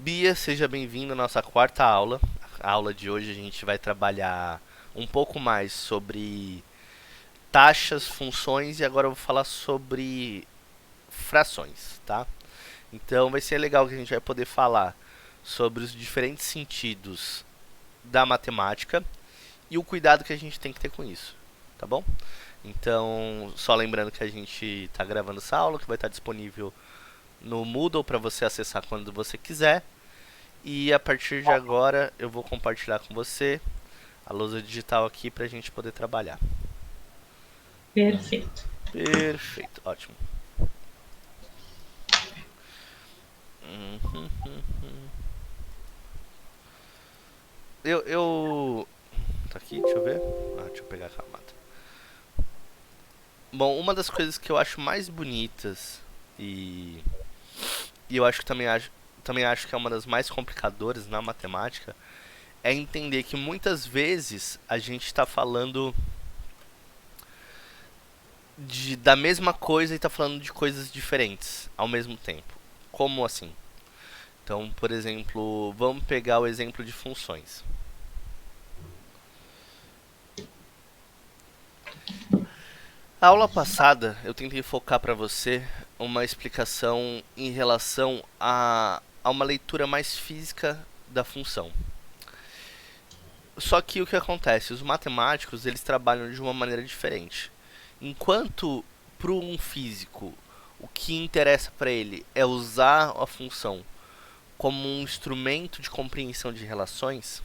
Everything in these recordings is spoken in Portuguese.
Bia, seja bem-vindo à nossa quarta aula. A aula de hoje a gente vai trabalhar um pouco mais sobre taxas, funções e agora eu vou falar sobre frações, tá? Então vai ser legal que a gente vai poder falar sobre os diferentes sentidos da matemática e o cuidado que a gente tem que ter com isso, tá bom? Então, só lembrando que a gente está gravando essa aula, que vai estar disponível no Moodle para você acessar quando você quiser. E a partir de agora eu vou compartilhar com você a lousa digital aqui para a gente poder trabalhar. Perfeito. Perfeito, ótimo. Uhum. Eu. Tá aqui, deixa eu ver. Deixa eu pegar a camada. Bom, uma das coisas que eu acho mais bonitas e, e eu acho que também acho que é uma das mais complicadoras na matemática é entender que muitas vezes a gente está falando da mesma coisa e está falando de coisas diferentes ao mesmo tempo. Como assim? Então, por exemplo, vamos pegar o exemplo de funções. A aula passada eu tentei focar para você uma explicação em relação a uma leitura mais física da função. Só que o que acontece? Os matemáticos eles trabalham de uma maneira diferente. Enquanto para um físico o que interessa para ele é usar a função como um instrumento de compreensão de relações,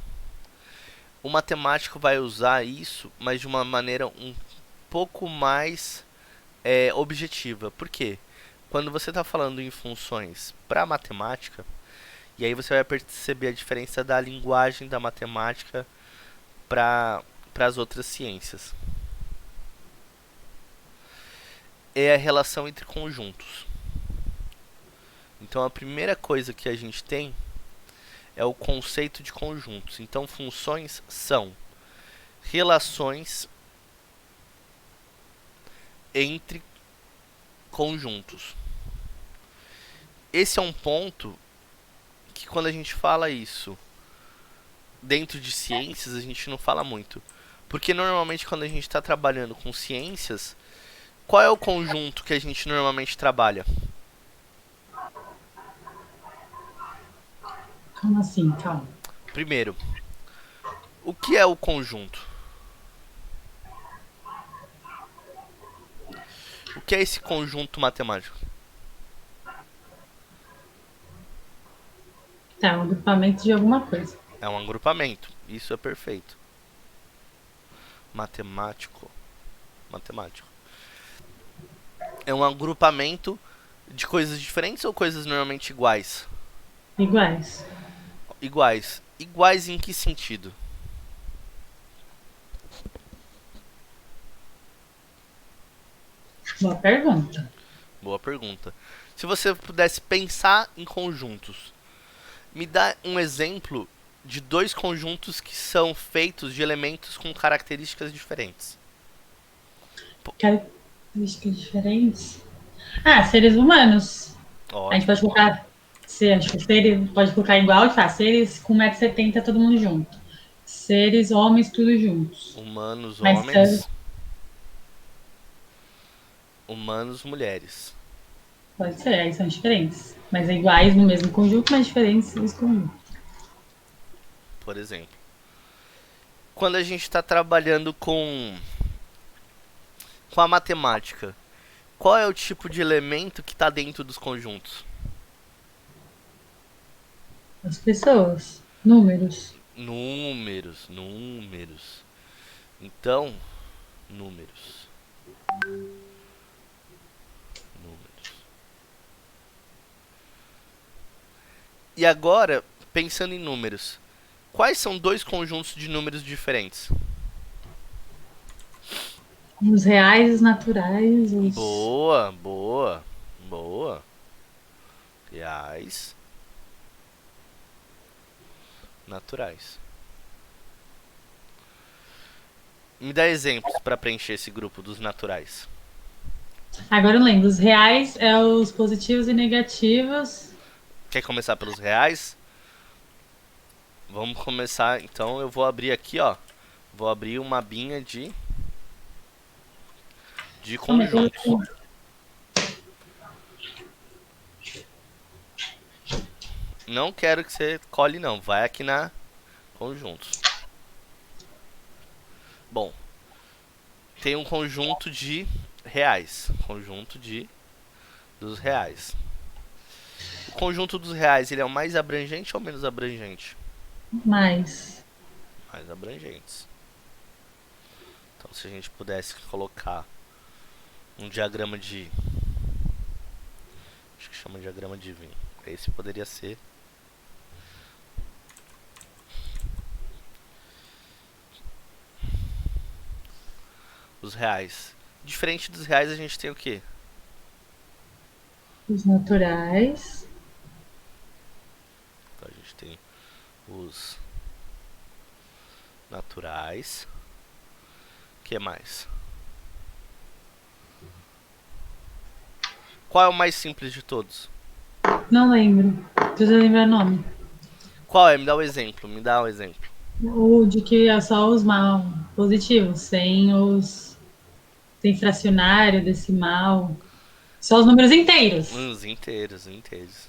o matemático vai usar isso, mas de uma maneira um pouco mais objetiva. Por quê? Quando você está falando em funções para matemática, e aí você vai perceber a diferença da linguagem da matemática para as outras ciências. É a relação entre conjuntos. Então a primeira coisa que a gente tem é o conceito de conjuntos. Então funções são relações entre conjuntos. Esse é um ponto que quando a gente fala isso dentro de ciências a gente não fala muito. Porque normalmente quando a gente está trabalhando com ciências, qual é o conjunto que a gente normalmente trabalha? Como assim? Calma. Primeiro, o que é o conjunto? O que é esse conjunto matemático? Tá, um agrupamento de alguma coisa. É um agrupamento. Isso é perfeito. Matemático. Matemático. É um agrupamento de coisas diferentes ou coisas normalmente iguais? Iguais. Iguais. Iguais em que sentido? Boa pergunta. Boa pergunta. Se você pudesse pensar em conjuntos, me dá um exemplo de dois conjuntos que são feitos de elementos com características diferentes. Características diferentes. Ah, seres humanos. A gente Ótimo. pode colocar. Se, acho que seres, pode colocar igual e falar seres com 1,70 m todo mundo junto. Seres homens, tudo juntos. Humanos, Mas homens. Humanos, mulheres. pode ser, aí são diferentes. Mas é iguais no mesmo conjunto, mas diferentes nos conjuntos. Por exemplo. Quando a gente está trabalhando com a matemática, qual é o tipo de elemento que está dentro dos conjuntos? As pessoas. Números. Números, números. Então, números. Números. E agora, pensando em números, quais são dois conjuntos de números diferentes? Os reais, os naturais, os. Boa, boa, boa. Reais, naturais. Me dá exemplos para preencher esse grupo dos naturais. Agora eu lembro, os reais é os positivos e negativos. Quer começar pelos reais? Vamos começar, então eu vou abrir aqui, ó. Vou abrir uma abinha de Calma aí, conjuntos. Não quero que você cole não, vai aqui na conjuntos. Bom, tem um conjunto de reais, conjunto de dos reais. O conjunto dos reais, ele é o mais abrangente ou menos abrangente? mais. Mais abrangentes. Então, se a gente pudesse colocar um diagrama de, acho que chama de diagrama de Venn. Esse poderia ser os reais. Diferente dos reais, a gente tem o quê? Os naturais. Então, a gente tem os naturais. O que mais? Qual é o mais simples de todos? Não lembro. Precisa lembrar o nome. Qual é? Me dá um exemplo. Me dá um exemplo. O de que é só os mal positivos, sem os. Tem fracionário, decimal. Só os números inteiros. Os inteiros, inteiros.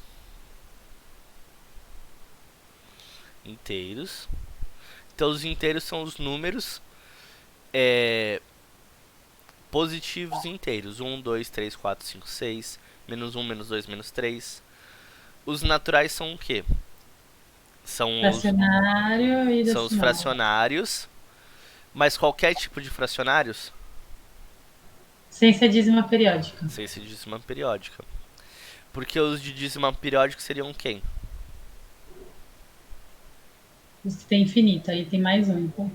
Inteiros. Então os inteiros são os números positivos inteiros. 1, 2, 3, 4, 5, 6. Menos 1, menos 2, menos 3. Os naturais são o quê? Fracionário e São os decimal. fracionários. Mas qualquer tipo de fracionários, Sem ser dízima periódica. sem ser dízima periódica. Porque os de dízima periódica seriam quem? Os que tem infinito, aí tem mais um, então.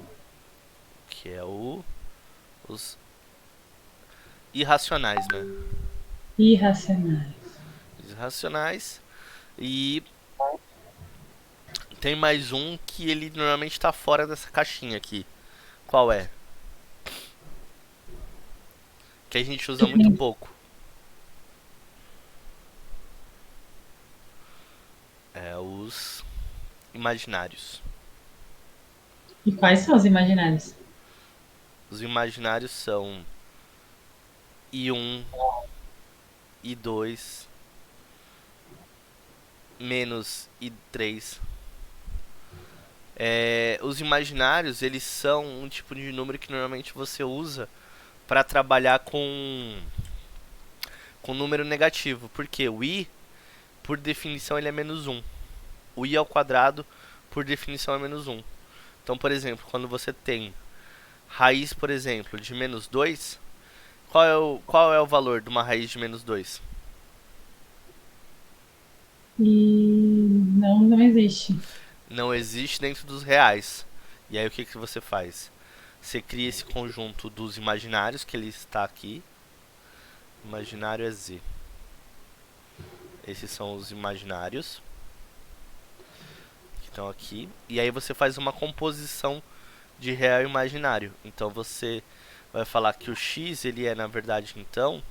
Que é os irracionais, né? Irracionários. Os irracionais. E tem mais um que ele normalmente tá fora dessa caixinha aqui. Qual é? Que a gente usa muito pouco. É os imaginários. E quais são os imaginários? Os imaginários são I1, I2, menos I3. Os imaginários, eles são um tipo de número que normalmente você usa para trabalhar com número negativo. Porque o I, por definição, ele é menos 1. O I ao quadrado, por definição, é menos 1. Então, por exemplo, quando você tem raiz, por exemplo, de menos 2, qual é o valor de uma raiz de menos 2? E não existe. Não existe dentro dos reais. E aí o que, que você faz? Você cria esse conjunto dos imaginários, que ele está aqui. Imaginário é Z. Esses são os imaginários que estão aqui. E aí você faz uma composição de real e imaginário. Então você vai falar que o x, ele é, na verdade, então,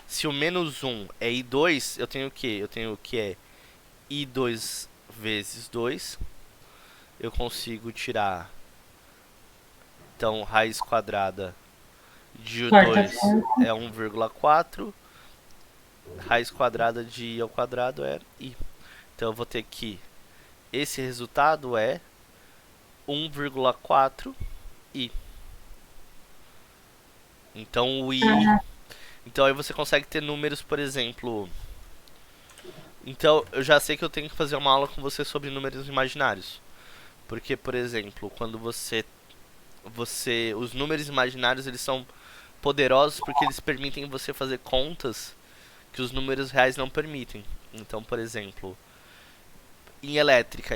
se o menos 1 é i2, eu tenho o quê? Eu tenho o que é i2 vezes 2. Eu consigo tirar, então, raiz quadrada de Quarta 2 quarta. é 1,4. Raiz quadrada de i ao quadrado é i. Então eu vou ter que esse resultado é 1,4 i. Então o i, então aí você consegue ter números, por exemplo. Então eu já sei que eu tenho que fazer uma aula com você sobre números imaginários. Porque, por exemplo, quando os números imaginários, eles são poderosos porque eles permitem você fazer contas que os números reais não permitem. Então, por exemplo, em elétrica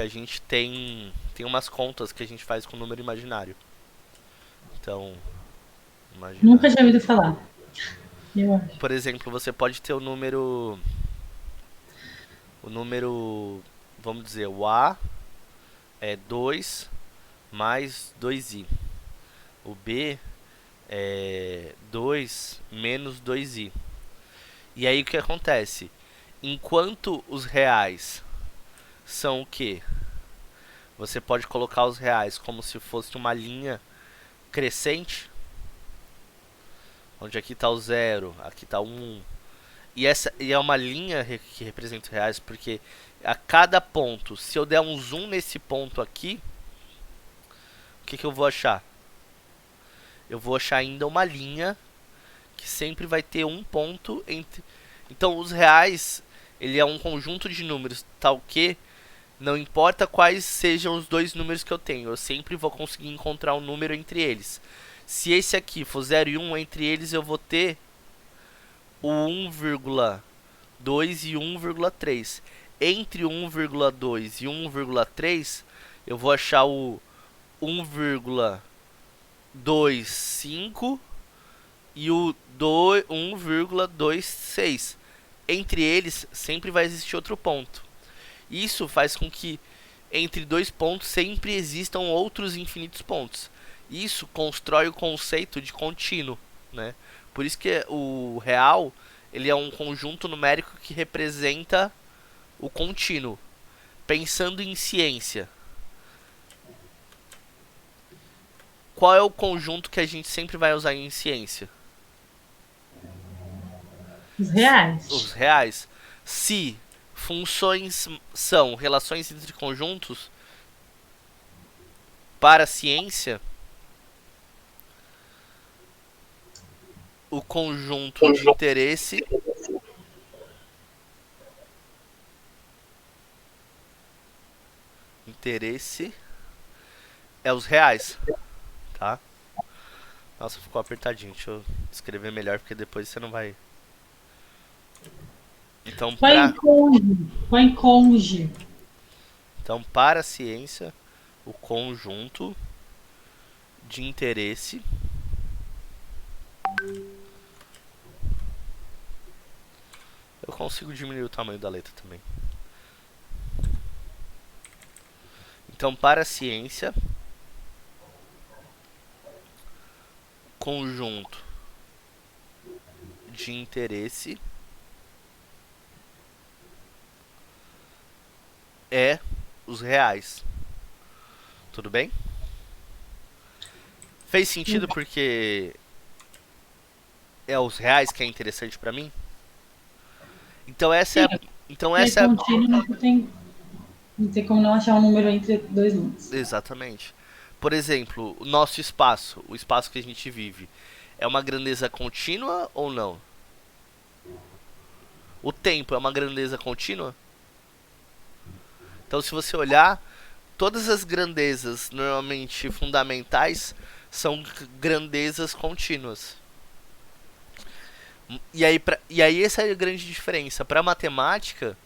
a gente tem umas contas que a gente faz com número imaginário. Então, Nunca imaginário. tinha ouvido falar. Eu acho. Por exemplo, você pode ter o número, vamos dizer, o A é 2 mais 2i. O B é 2 menos 2i. E aí o que acontece? Enquanto os reais são o quê? você pode colocar os reais como se fosse uma linha crescente, onde aqui está o 0, aqui está o 1. E é uma linha que representa os reais, porque a cada ponto, se eu der um zoom nesse ponto aqui, o que eu vou achar? Eu vou achar ainda uma linha que sempre vai ter um ponto entre. Então os reais, ele é um conjunto de números tal que não importa quais sejam os dois números que eu tenho, eu sempre vou conseguir encontrar um número entre eles. Se esse aqui for 0 e 1, entre eles eu vou ter o 1,2 e 1,3. Entre 1,2 e 1,3 eu vou achar o 1,25 e o 1,26. Entre eles sempre vai existir outro ponto. Isso faz com que entre dois pontos sempre existam outros infinitos pontos. Isso constrói o conceito de contínuo, né? Por isso que o real, ele é um conjunto numérico que representa o contínuo. Pensando em ciência, qual é o conjunto que a gente sempre vai usar em ciência? Os reais. Os reais. Se funções são relações entre conjuntos, para a ciência, o conjunto de interesse é os reais, tá? Nossa, ficou apertadinho. Deixa eu escrever melhor, porque depois você não vai. Então, Põe conge. Então, para a ciência, o conjunto de interesse eu consigo diminuir o tamanho da letra também. Então, para a ciência, conjunto de interesse é os reais. Tudo bem? Fez sentido porque é os reais que é interessante para mim? Então essa é a, então essa é a... Não tem como não achar um número entre dois números. Exatamente. Por exemplo, o nosso espaço, o espaço que a gente vive, é uma grandeza contínua ou não? O tempo é uma grandeza contínua? Então, se você olhar, todas as grandezas normalmente fundamentais são grandezas contínuas. E aí essa é a grande diferença. Para matemática,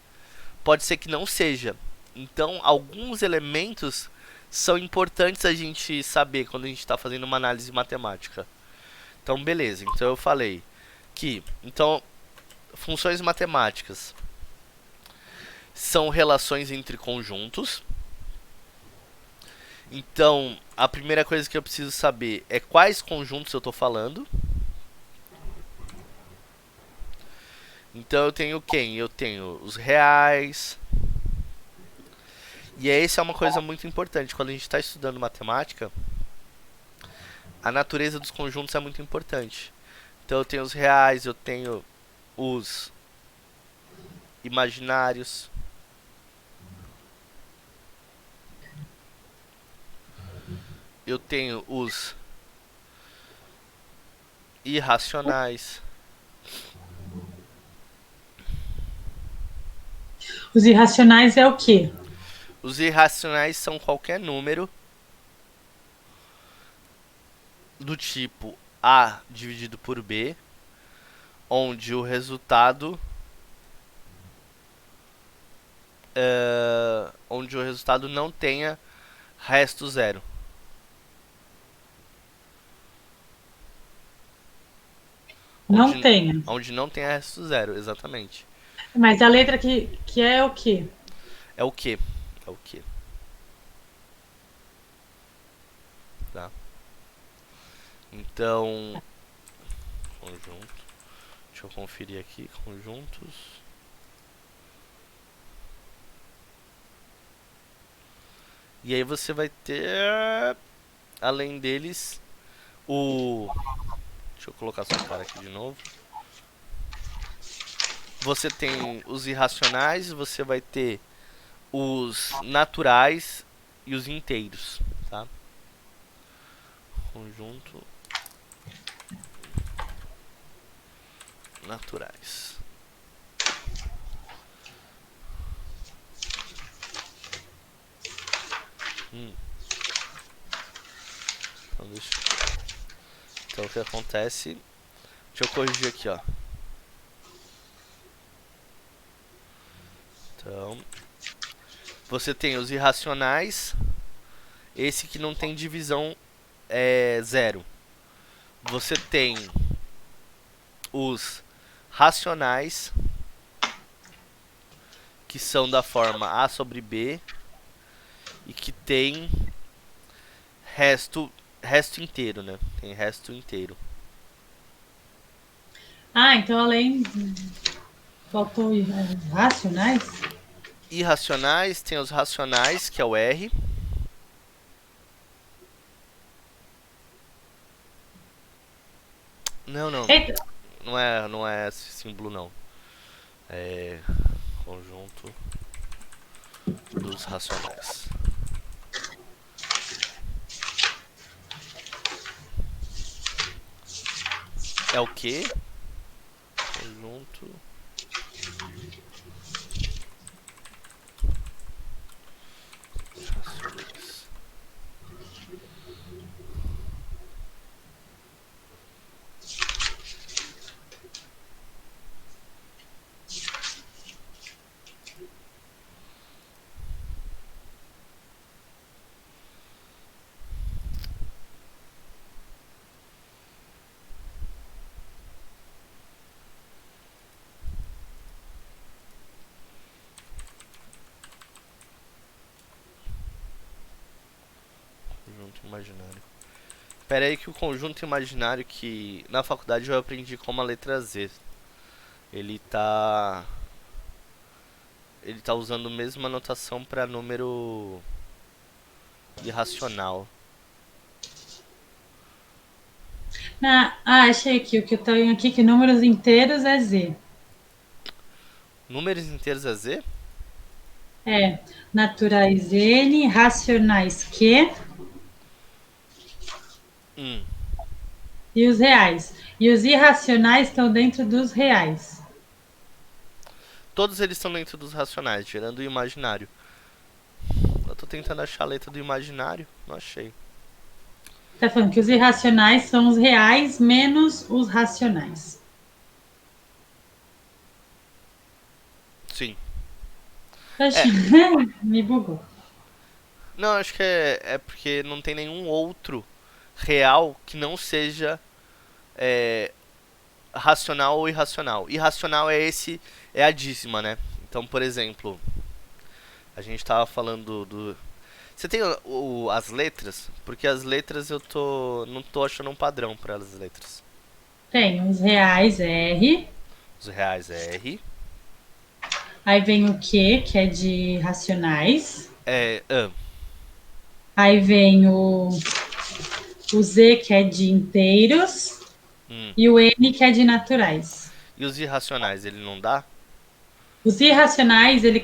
pode ser que não seja. Então, alguns elementos são importantes a gente saber quando a gente está fazendo uma análise matemática. Então, beleza. Então, eu falei que funções matemáticas são relações entre conjuntos. Então, a primeira coisa que eu preciso saber é quais conjuntos eu estou falando. Então, eu tenho quem? Eu tenho os reais. E essa é uma coisa muito importante. Quando a gente está estudando matemática, a natureza dos conjuntos é muito importante. Então, eu tenho os reais, eu tenho os imaginários. Eu tenho os irracionais. Os irracionais é o quê? Os irracionais são qualquer número do tipo A dividido por B, onde o resultado não tenha resto zero. Não tenha. Onde não tenha resto zero, exatamente. Mas a letra que é o quê? É o quê? É o quê? Tá. Então, conjunto. Deixa eu conferir aqui, conjuntos. E aí você vai ter, além deles, o... Deixa eu colocar sua cara aqui de novo. Você tem os irracionais, você vai ter os naturais e os inteiros, tá? Conjunto naturais. Então, então o que acontece? Deixa eu corrigir aqui, ó. Então, você tem os irracionais, esse que não tem divisão é zero. Você tem os racionais, que são da forma A sobre B e que tem resto inteiro, né? Tem resto inteiro. Ah, então além. Faltou racionais? Irracionais, tem os racionais, que é o R. Não, não. Eita. Não é esse símbolo, não. É conjunto dos racionais. É o que? Conjunto racionais. Conjunto imaginário. Pera aí que o conjunto imaginário que na faculdade eu aprendi como a letra Z. Ele tá usando a mesma notação para número irracional. Achei aqui. O que eu tenho aqui, que números inteiros é Z. Números inteiros é Z? É, naturais N, racionais Q Hum. e os reais. E os irracionais estão dentro dos reais. Todos eles estão dentro dos racionais, tirando o imaginário. Eu tô tentando achar a letra do imaginário, não achei. Tá falando que os irracionais são os reais menos os racionais. Sim. Oxi, É. me bugou. Não, acho que é porque não tem nenhum outro real que não seja é, racional ou irracional. Irracional é esse, é a dízima, né? Então, por exemplo, a gente tava falando do. Você tem as letras? Porque as letras eu não tô achando um padrão para as letras. Tem os reais R, Os reais é R. aí vem o Q, que é de racionais. É. Aí vem o Z, que é de inteiros. Hum. E o N, que é de naturais. E os irracionais, ele não dá? Os irracionais, ele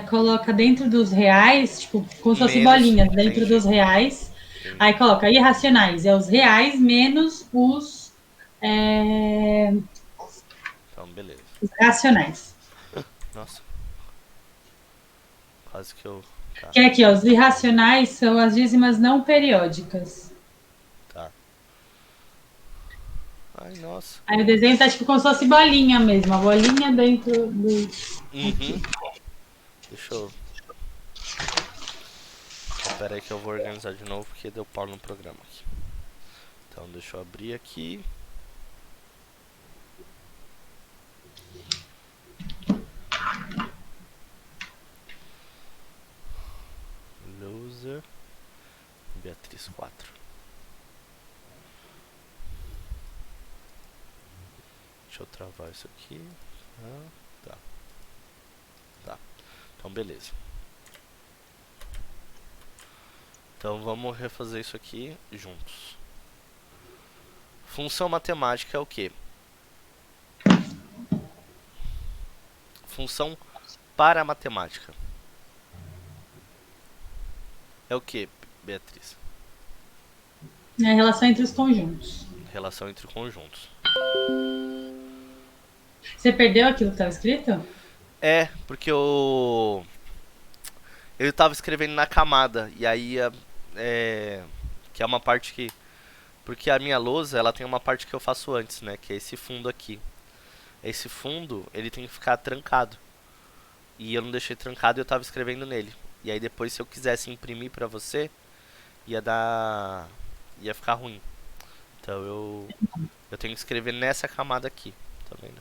coloca dentro dos reais, tipo, como se fosse Menos. bolinhas dentro Entendi. dos reais. Entendi. Aí coloca irracionais, é os reais menos Então, beleza. os racionais. Nossa, quase que eu. Tá, Que é aqui, ó, os irracionais são as dízimas não periódicas. tá. Ai, nossa. Aí o desenho tá tipo como se fosse bolinha mesmo, a bolinha dentro do. Uhum. Deixa eu. Então, pera aí que eu vou organizar de novo porque deu pau no programa aqui. Então, deixa eu abrir aqui. Loser. Beatriz 4. Deixa eu travar isso aqui. Ah, tá. Tá. Então, beleza. Então vamos refazer isso aqui juntos. Função matemática é o quê? Função para matemática. É o que, Beatriz? É a relação entre os conjuntos. Relação entre conjuntos. Você perdeu aquilo que estava escrito? É, porque eu tava escrevendo na camada, e aí que é uma parte que... Porque a minha lousa, ela tem uma parte que eu faço antes, né? Que é esse fundo aqui. Esse fundo, ele tem que ficar trancado. E eu não deixei trancado e eu tava escrevendo nele. E aí depois, se eu quisesse imprimir pra você, ia ficar ruim. Então eu tenho que escrever nessa camada aqui, tá vendo?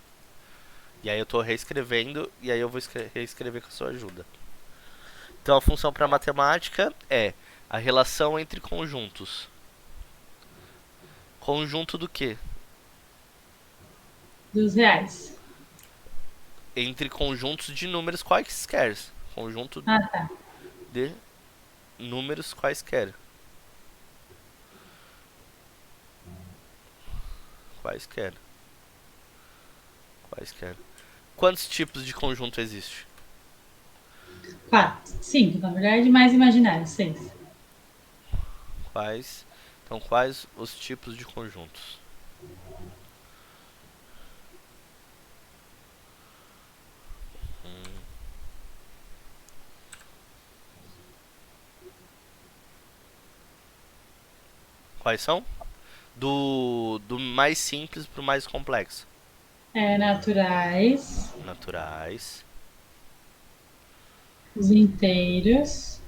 E aí eu tô reescrevendo e aí eu vou reescrever com a sua ajuda. Então a função para matemática é a relação entre conjuntos. Conjunto do quê? Dos reais. Entre conjuntos de números quaisquer. Conjunto Ah, tá. de números quaisquer. Quaisquer. Quaisquer. Quantos tipos de conjunto existe? 4. 5, na verdade, mais imaginário. 6. Quais? Então quais os tipos de conjuntos? Quais são? Do mais simples pro mais complexo. Naturais, Naturais, os inteiros,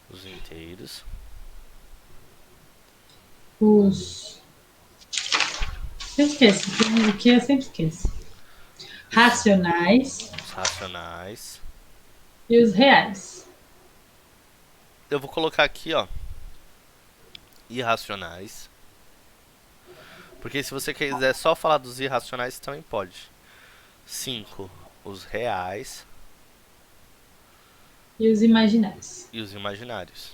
os inteiros, os. Eu esqueço, o que eu sempre esqueço. Racionais os racionais. e os reais. Eu vou colocar aqui, ó, irracionais. Porque se você quiser só falar dos irracionais, também pode. 5, os reais E os imaginários. e os imaginários.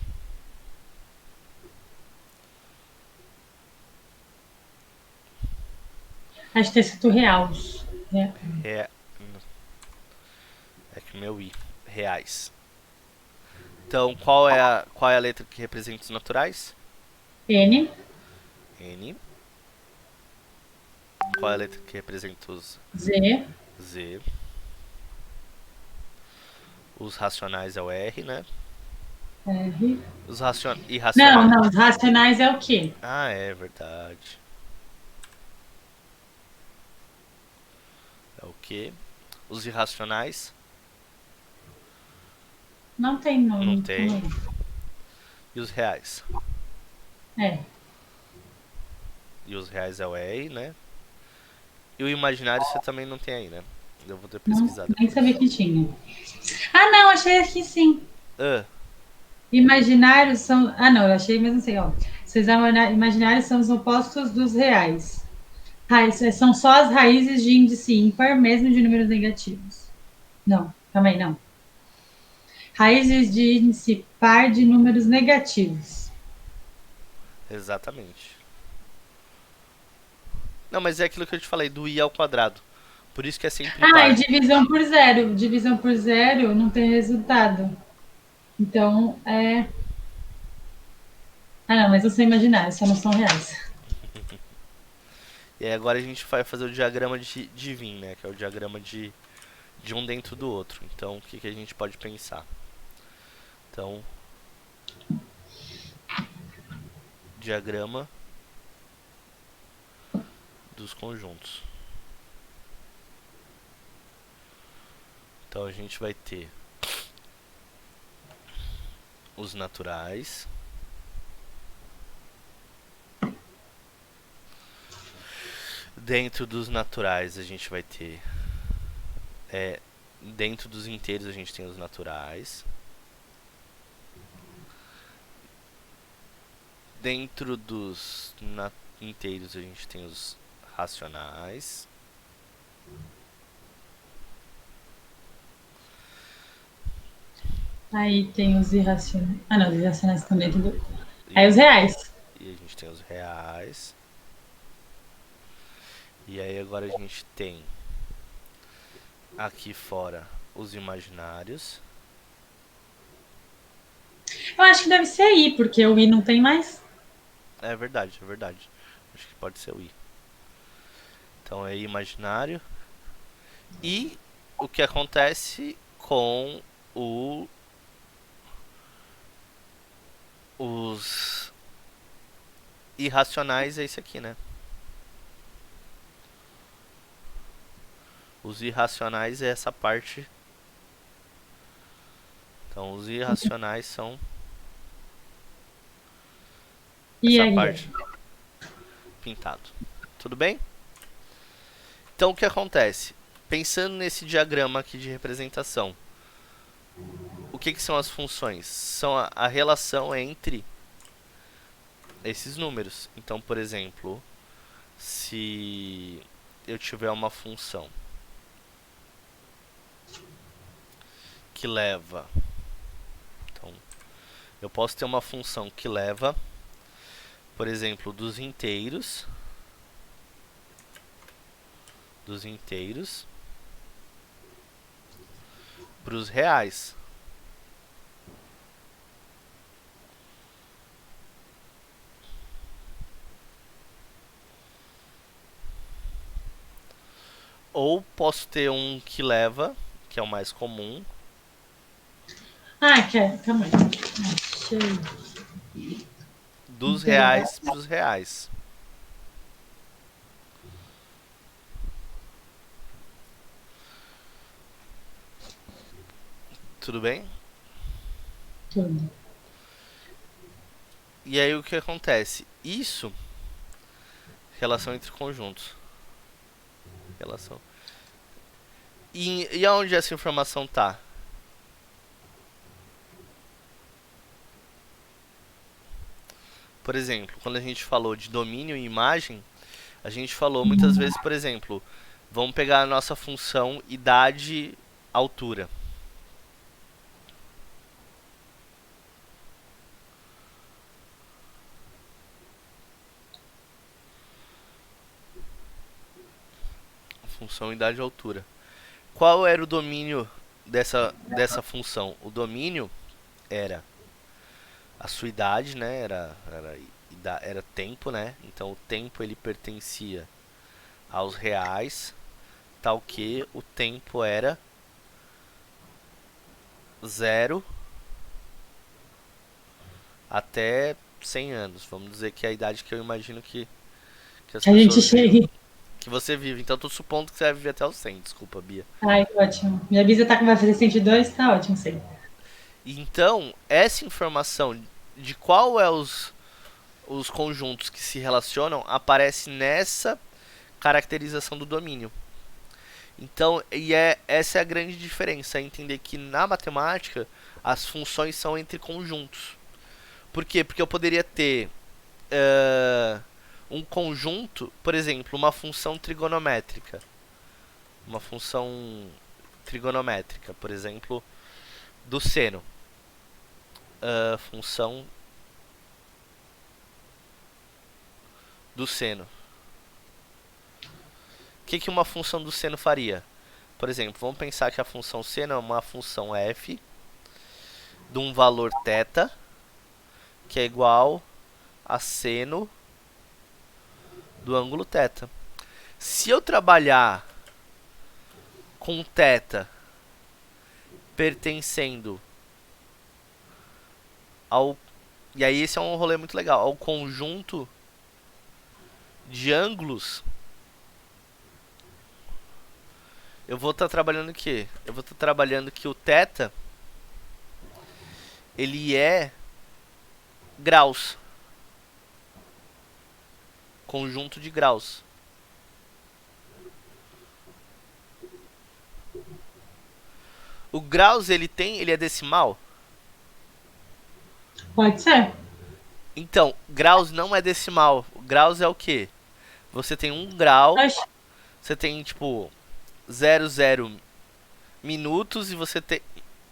Acho que tá escrito reais. Né? Rea... É que o meu i. Reais. Então, qual é a letra que representa os naturais? N, N. Qual é a letra que representa os Z, Z? Os racionais é o R, né? R. Os Não, irracionais. não, os racionais é o quê? Ah, é verdade. É o quê? Os irracionais Não tem não nome. tem. E os reais? É. E os reais é o R, né? E o imaginário você também não tem aí, né? Eu vou ter que Não, pesquisar nem depois. sabia que tinha. Ah, não, achei aqui sim. Ah, Imaginários são. Ah, não, eu achei, mas não sei, ó. Esses imaginários são os opostos dos reais. São só as raízes de índice ímpar, mesmo de números negativos. Não, também não. Raízes de índice par de números negativos. exatamente. Não, mas é aquilo que eu te falei, do i ao quadrado. Por isso que é sempre Ah, e par. divisão por zero. Divisão por zero não tem resultado. Então, é. Ah, não, mas não são imaginários, só não são reais. E aí agora a gente vai fazer o diagrama de Venn, né? Que é o diagrama de um dentro do outro. Então, o que, que a gente pode pensar? Então, diagrama dos conjuntos. Então a gente vai ter os naturais. Dentro dos naturais a gente vai ter dentro dos inteiros a gente tem os naturais. Dentro dos inteiros a gente tem os racionais. Aí tem os irracionais. Ah, não, os irracionais estão dentro do. Aí os E, reais. e a gente tem os reais. E aí agora a gente tem aqui fora os imaginários. Eu acho que deve ser I, porque o I não tem mais. É verdade, é verdade. Acho que pode ser o I. Então é imaginário. E o que acontece com o, os irracionais é esse aqui, né? Os irracionais é essa parte. Então os irracionais são E essa aí? parte pintado. Tudo bem? Então o que acontece? Pensando nesse diagrama aqui de representação, o que são as funções? São a relação entre esses números. Então, por exemplo, se eu tiver uma função que leva. Então, eu posso ter uma função que leva, por exemplo, dos inteiros para os reais. Ou posso ter um que leva, que é o mais comum, Ah, quer. Calma aí. Achei. dos Integral. reais para os reais. Tudo bem? Tudo. E aí o que acontece? Isso, relação entre conjuntos. Relação. E aonde essa informação tá? Por exemplo, quando a gente falou de domínio e imagem, a gente falou muitas vezes, por exemplo, vamos pegar a nossa função idade, altura. Função idade, altura. Qual era o domínio dessa função? O domínio era a sua idade, né? Era tempo, né? Então o tempo ele pertencia aos reais, tal que o tempo era zero até 100 anos. Vamos dizer que é a idade que eu imagino que as A gente pessoas vivem. chega. Que você vive. Então tô supondo que você vai viver até os 100. Desculpa, Bia. Ai, ótimo. Minha bisa tá com vai fazer 102, tá ótimo, sei. Então, essa informação de qual é os conjuntos que se relacionam aparece nessa caracterização do domínio. Então, essa é a grande diferença, é entender que na matemática as funções são entre conjuntos. Por quê? Porque eu poderia ter um conjunto, por exemplo, uma função trigonométrica. Uma função trigonométrica, por exemplo, do seno. Função do seno. O que uma função do seno faria? Por exemplo, vamos pensar que a função seno é uma função f de um valor θ que é igual a seno do ângulo θ. Se eu trabalhar com θ pertencendo ao... E aí esse é um rolê muito legal. Ao conjunto de ângulos, eu vou estar trabalhando o quê? Eu vou estar trabalhando que o θ ele é graus. Conjunto de graus. O graus ele é decimal? Pode ser. Então, graus não é decimal. Graus é o quê? Você tem 1 grau, Oxe, você tem tipo 00 minutos e você tem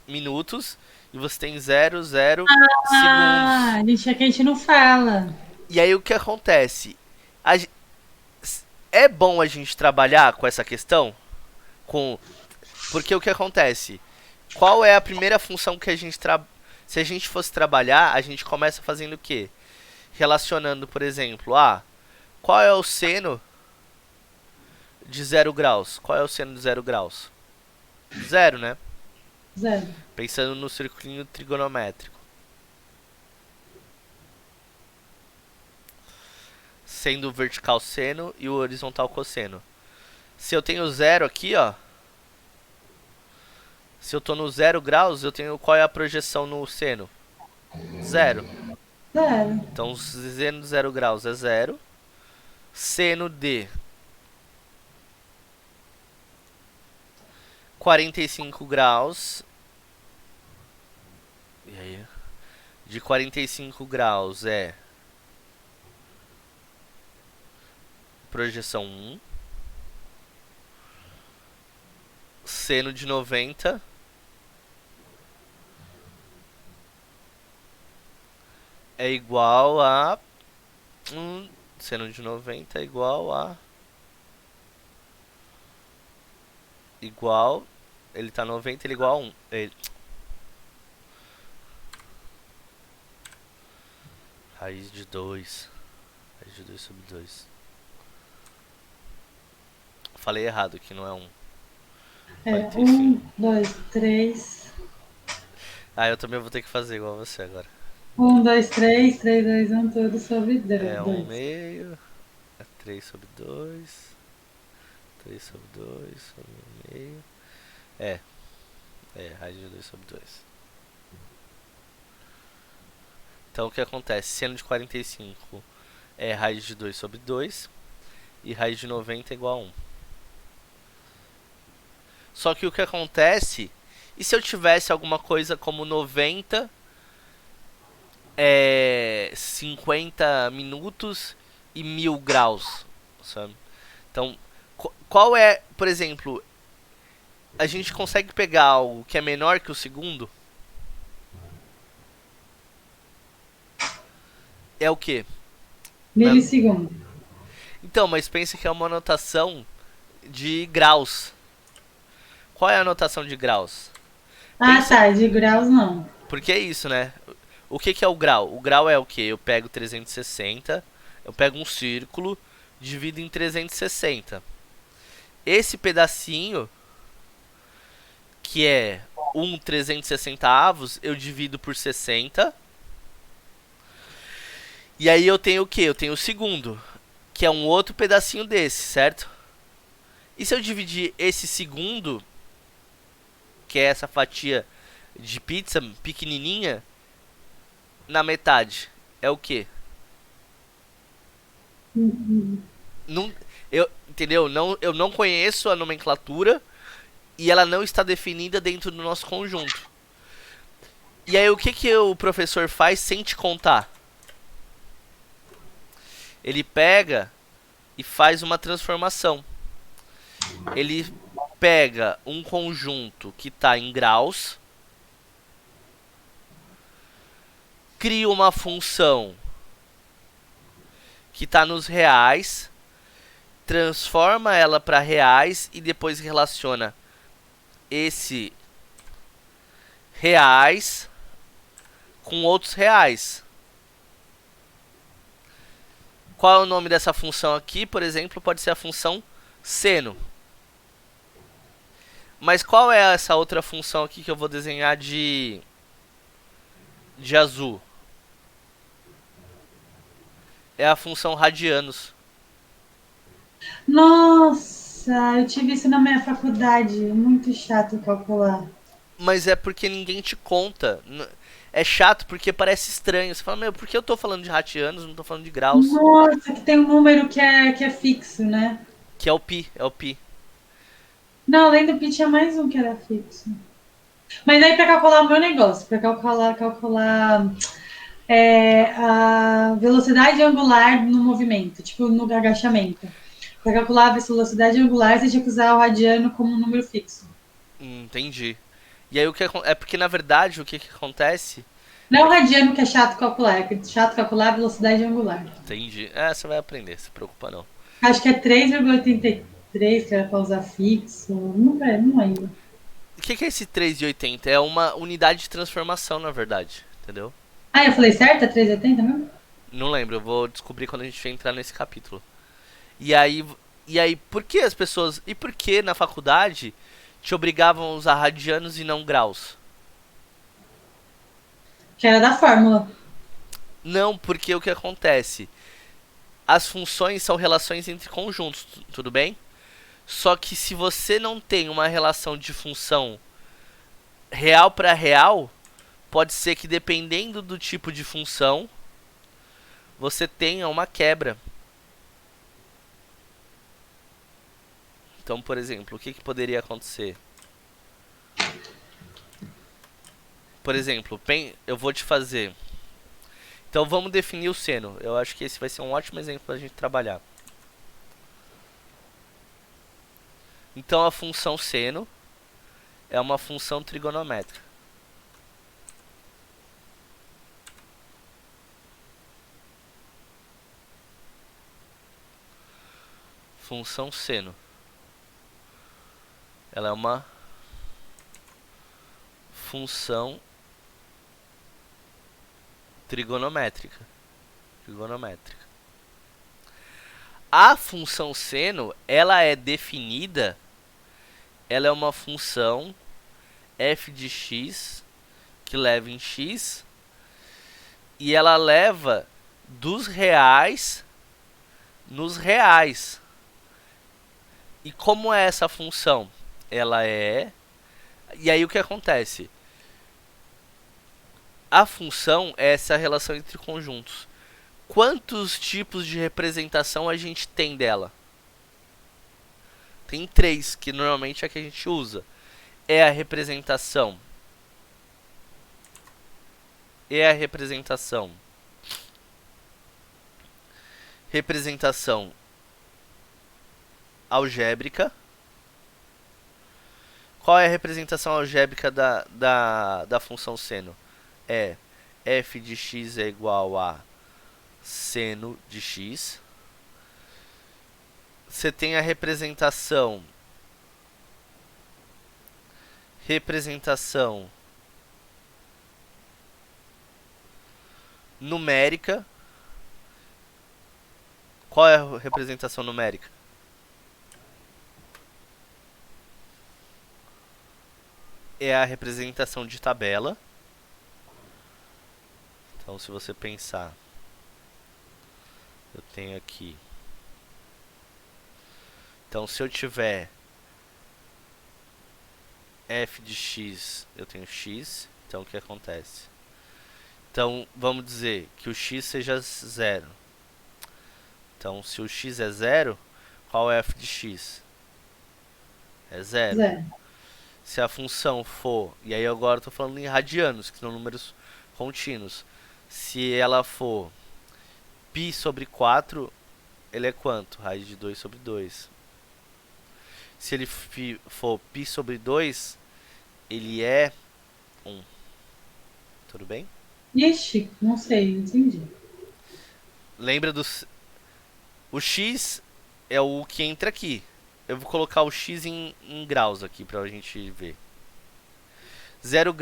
minutos e você tem 00 Ah, segundos. é que a gente não fala. E aí o que acontece? A ge- É bom a gente trabalhar com essa questão? Com Porque o que acontece? Qual é a primeira função que a gente se a gente fosse trabalhar, a gente começa fazendo o quê? Relacionando, por exemplo, qual é o seno de 0 graus? Qual é o seno de 0 graus? Zero, né? Zero. Pensando no circulinho trigonométrico. Sendo o vertical seno e o horizontal cosseno. Se eu tenho zero aqui, ó. Se eu tô no 0 graus, eu tenho qual é a projeção no seno? Zero. Zero. Então, seno de 0 graus é zero. Seno de 45 graus. E aí? De 45 graus é projeção 1. Seno de 90 é igual a. Seno de 90 é igual a. Igual. Ele tá 90, ele é igual a 1. Raiz de 2. Raiz de 2 sobre 2. Falei errado aqui, não é 1. É 45. 2, 3. Eu também vou ter que fazer igual a você agora. 2, 3, 3, 2, 1, tudo sobre É 1 2. meio. É 3 sobre 2. 3 sobre 2 sobre 1 meio. É. Raiz de 2 sobre 2. Então o que acontece? Seno de 45 é raiz de 2 sobre 2. E raiz de 90 é igual a 1. Só que o que acontece... E se eu tivesse alguma coisa como 90... 50 minutos e 1000 graus, sabe? Então, qual é, por exemplo, a gente consegue pegar algo que é menor que o segundo? É o quê? Milissegundo. Então, mas pensa que é uma notação de graus. Qual é a notação de graus? Pensa, Tá, de graus não. porque é isso, né? O que é o grau? O grau é o quê? Eu pego 360, eu pego um círculo, divido em 360. Esse pedacinho, que é 360 avos, eu divido por 60. E aí eu tenho o quê? Eu tenho o segundo, que é um outro pedacinho desse, certo? E se eu dividir esse segundo, que é essa fatia de pizza pequenininha, na metade, é o quê? Não, entendeu? Eu não conheço a nomenclatura e ela não está definida dentro do nosso conjunto. E aí o que o professor faz sem te contar? Ele pega e faz uma transformação. Ele pega um conjunto que está em graus, cria uma função que está nos reais, transforma ela para reais e depois relaciona esse reais com outros reais. Qual é o nome dessa função aqui? Por exemplo, pode ser a função seno. Mas qual é essa outra função aqui que eu vou desenhar de azul? É a função radianos. Nossa, eu tive isso na minha faculdade. É muito chato calcular. Mas é porque ninguém te conta. É chato porque parece estranho. Você fala, meu, por que eu tô falando de radianos, não tô falando de graus? Nossa, que tem um número que é fixo, né? Que é o pi, é o pi. Não, além do pi tinha mais um que era fixo. Mas aí para calcular o meu negócio, para calcular a velocidade angular no movimento, tipo no agachamento. Para calcular a velocidade angular, você tinha que usar o radiano como um número fixo. Entendi. E aí é porque na verdade o que acontece? Não é o radiano que é chato calcular, é que chato calcular a velocidade angular. Entende? É, você vai aprender, se preocupa não. Acho que é 3,83 que era para usar fixo. Não lembro. O que é esse 3,80? É uma unidade de transformação, na verdade. Entendeu? Ah, eu falei certo? É 3,80 mesmo? Não lembro, eu vou descobrir quando a gente entrar nesse capítulo. E aí, e aí, por que as pessoas. E por que na faculdade te obrigavam a usar radianos e não graus? Que era da fórmula. Não, porque o que acontece? As funções são relações entre conjuntos, tudo bem? Só que se você não tem uma relação de função real para real, pode ser que dependendo do tipo de função, você tenha uma quebra. Então, por exemplo, o que poderia acontecer? Por exemplo, eu vou te fazer. Então vamos definir o seno. Eu acho que esse vai ser um ótimo exemplo para a gente trabalhar. Então a função seno é uma função trigonométrica. Função seno. Ela é uma função trigonométrica. Trigonométrica. A função seno, ela é definida, ela é uma função f de x que leva em x e ela leva dos reais nos reais. E como é essa função? Ela é... E aí o que acontece? A função é essa relação entre conjuntos. Quantos tipos de representação a gente tem dela? Tem três, que normalmente é a que a gente usa. É a representação. É a representação. Representação algébrica. Qual é a representação algébrica da função seno? É f de x é igual a seno de x. Você tem a representação numérica. Qual é a representação numérica? É a representação de tabela. Então, se você pensar, eu tenho aqui. Então, se eu tiver f de x, eu tenho x. Então, o que acontece? Então, vamos dizer que o x seja 0. Então, se o x é 0, qual é f de x? É 0. Zero. Se a função for, e aí agora eu estou falando em radianos, que são números contínuos. Se ela for π sobre 4, ele é quanto? Raiz de 2 sobre 2. Se ele for π sobre 2, ele é 1. Tudo bem? Ixi, não sei, entendi. Lembra dos... O x é o que entra aqui. Eu vou colocar o x em graus aqui pra gente ver. 0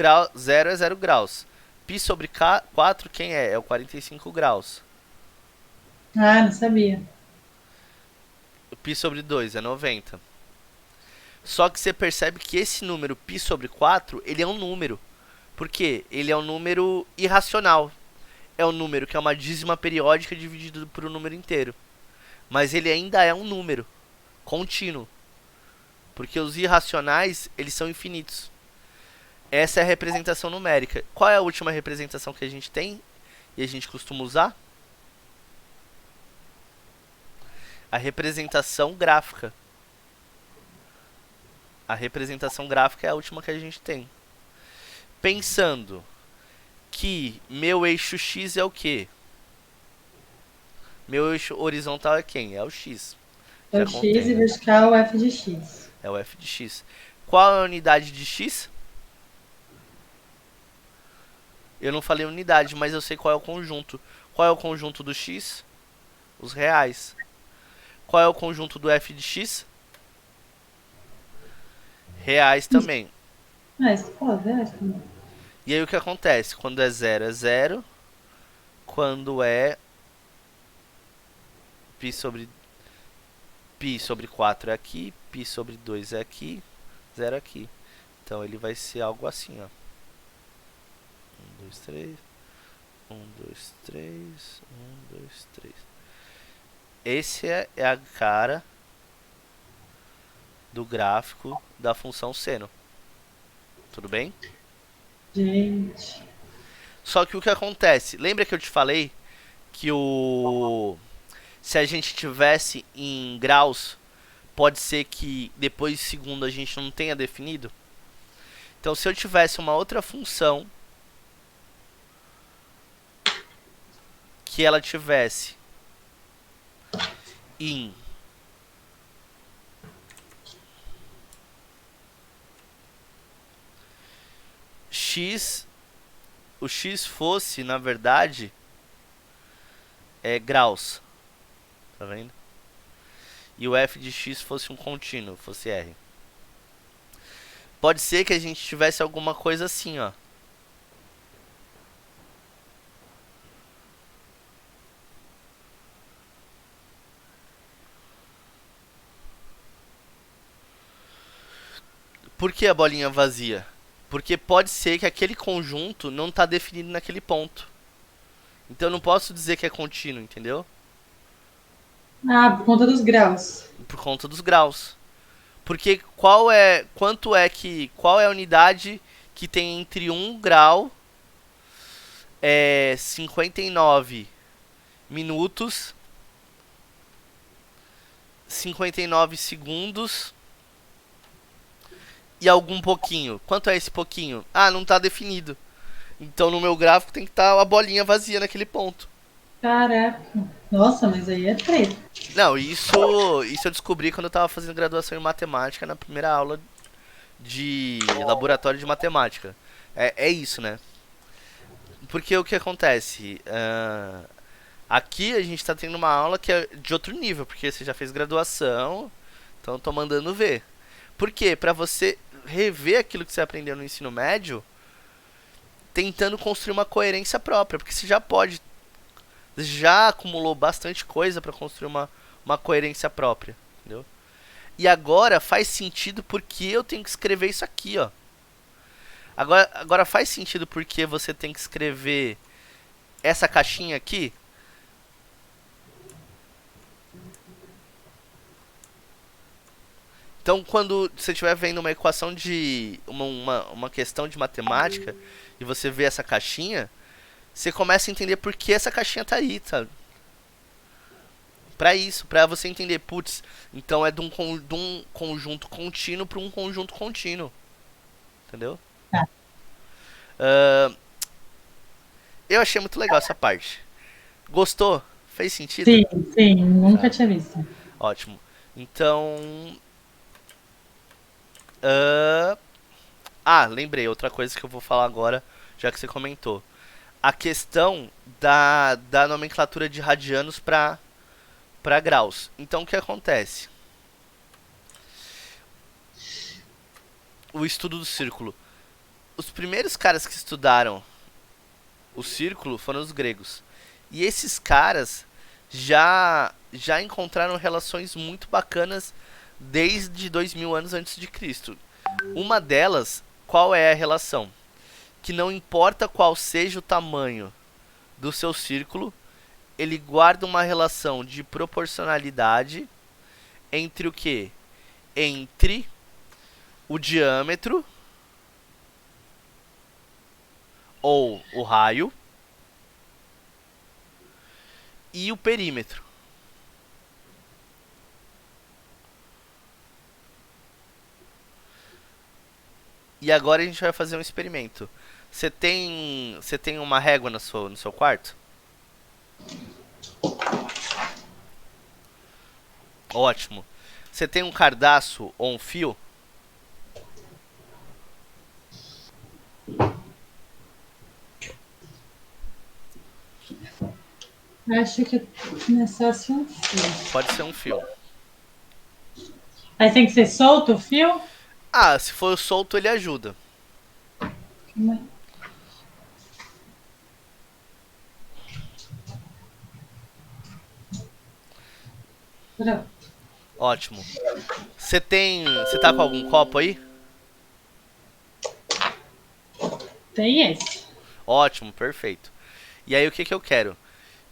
é 0 graus. Π sobre 4, quem é? É o 45 graus. Ah, não sabia. Π sobre 2 é 90. Só que você percebe que esse número π sobre 4, ele é um número. Por quê? Ele é um número irracional. É um número que é uma dízima periódica dividido por um número inteiro. Mas ele ainda é um número contínuo. Porque os irracionais, eles são infinitos. Essa é a representação numérica. Qual é a última representação que a gente tem e a gente costuma usar? A representação gráfica. A representação gráfica é a última que a gente tem. Pensando que meu eixo x é o quê? Meu eixo horizontal é quem? É o x. É Já o x contei, e né? vertical f de x. É o f de x. Qual é a unidade de x? Eu não falei unidade, mas eu sei qual é o conjunto. Qual é o conjunto do x? Os reais. Qual é o conjunto do f de x? Reais também. Ah, isso pode, é. E aí o que acontece? Quando é zero é zero. Quando é π sobre 4 é aqui, π sobre 2 é aqui, zero aqui. Então ele vai ser algo assim, ó. 1, 2, 3. 1, 2, 3. 1, 2, 3. Esse é a cara do gráfico da função seno. Tudo bem? Gente. Só que o que acontece? Lembra que eu te falei que se a gente tivesse em graus, pode ser que depois de segundo a gente não tenha definido? Então, se eu tivesse uma outra função que ela tivesse em x, o x fosse, na verdade, graus, tá vendo? E o f de x fosse um contínuo, fosse r. Pode ser que a gente tivesse alguma coisa assim, ó. Por que a bolinha vazia? Porque pode ser que aquele conjunto não está definido naquele ponto. Então eu não posso dizer que é contínuo, entendeu? Ah, por conta dos graus. Por conta dos graus. Porque qual é a unidade que tem entre 1 grau 59 minutos, 59 segundos e algum pouquinho. Quanto é esse pouquinho? Ah, não está definido. Então no meu gráfico tem que estar a bolinha vazia naquele ponto. Caraca. Nossa, mas aí é treta. Não, isso eu descobri quando eu estava fazendo graduação em matemática na primeira aula de laboratório de matemática. É isso, né? Porque o que acontece? Aqui a gente está tendo uma aula que é de outro nível, porque você já fez graduação, então eu tô mandando ver. Por quê? Para você rever aquilo que você aprendeu no ensino médio, tentando construir uma coerência própria, porque você já acumulou bastante coisa para construir uma coerência própria, entendeu? E agora faz sentido porque eu tenho que escrever isso aqui, ó. Agora faz sentido porque você tem que escrever essa caixinha aqui. Então, quando você estiver vendo uma equação de uma questão de matemática e você vê essa caixinha, você começa a entender por que essa caixinha tá aí, sabe? Pra isso, pra você entender, putz, então é de um conjunto contínuo para um conjunto contínuo, entendeu? Tá. Eu achei muito legal essa parte. Gostou? Fez sentido? Sim, sim, nunca Tá, tinha visto. ótimo. Então, lembrei, outra coisa que eu vou falar agora, já que você comentou. A questão da nomenclatura de radianos para graus. Então, o que acontece? O estudo do círculo. Os primeiros caras que estudaram o círculo foram os gregos. E esses caras já encontraram relações muito bacanas desde 2000 anos antes de Cristo. Uma delas, qual é a relação? Que não importa qual seja o tamanho do seu círculo, ele guarda uma relação de proporcionalidade entre o que? Entre o diâmetro ou o raio e o perímetro. E agora a gente vai fazer um experimento. Você tem uma régua no seu quarto? Ótimo. Você tem um cardaço ou um fio? Acho que é só se um fio. Pode ser um fio. Mas tem que ser solto o fio? Ah, se for solto ele ajuda. Pronto. Ótimo. Você tá com algum copo aí? Tem esse. Ótimo, perfeito. E aí o que que eu quero?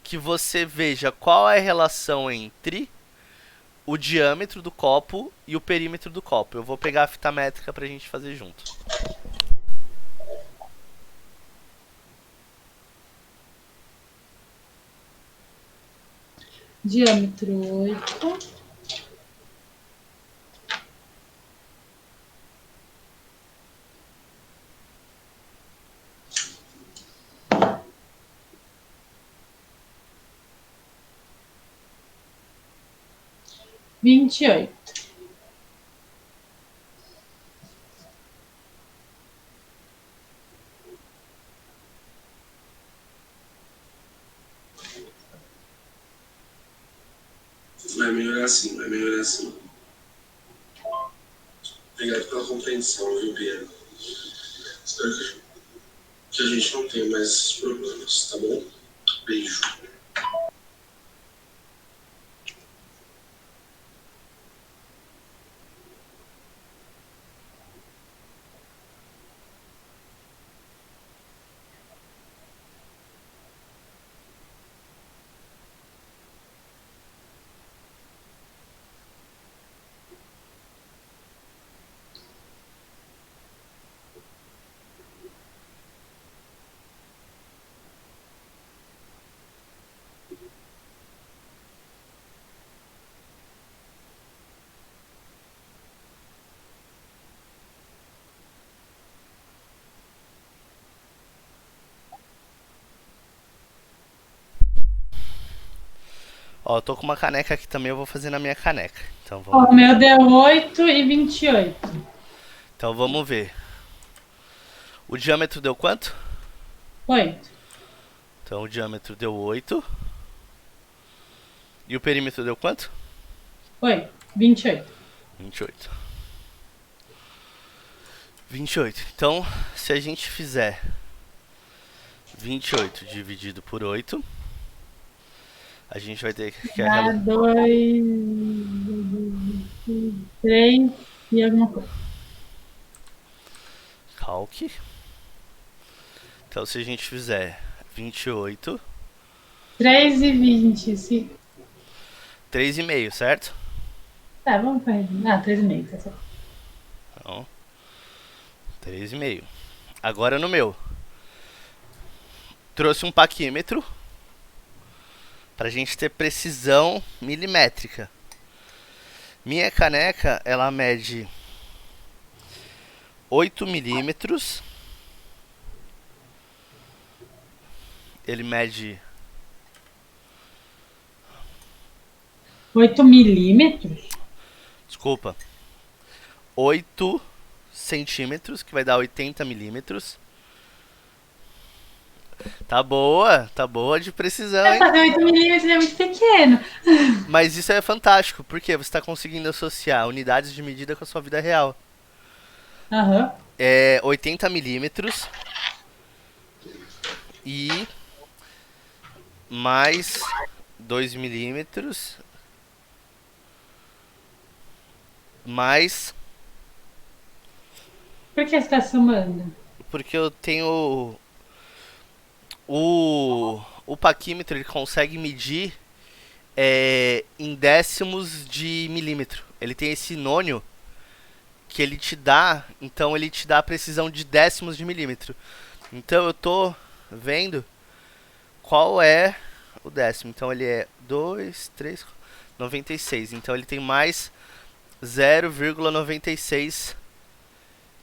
Que você veja qual é a relação entre o diâmetro do copo e o perímetro do copo. Eu vou pegar a fita métrica pra gente fazer junto. Diâmetro 8. Vinte e oito. Vai melhorar sim, vai melhorar sim. Obrigado pela compreensão, viu, Bia? Espero que a gente não tenha mais esses problemas, tá bom? Beijo. Ó, eu tô com uma caneca aqui também, eu vou fazer na minha caneca. Então O meu deu 8 e 28. então vamos ver. O diâmetro deu quanto? 8. Então o diâmetro deu 8. E o perímetro deu quanto? 8. 28. 28. 28. Então, se a gente fizer 28 dividido por 8, a gente vai ter que Dá 2, 3 e alguma coisa. calque. Então, se a gente fizer 28, 3 e 20. Sim. 3,5, certo? Tá, vamos para. Ah, 3,5. Tá certo. Então, 3,5. Agora no meu. Trouxe um paquímetro pra gente ter precisão milimétrica. Minha caneca, ela mede 8 milímetros. Ele mede 8 milímetros? desculpa, 8 centímetros, que vai dar 80 milímetros. Tá boa de precisão, É, hein? fazer 8 milímetros é muito pequeno. Mas isso é fantástico, porque você está conseguindo associar unidades de medida com a sua vida real. Aham. É 80 milímetros e mais 2 milímetros mais, Por que você está somando? porque eu tenho o paquímetro, ele consegue medir em décimos de milímetro. Ele tem esse nônio que ele te dá, então ele te dá a precisão de décimos de milímetro. Então eu tô vendo qual é o décimo. Então ele é 2, 3, 96. Então ele tem mais 0,96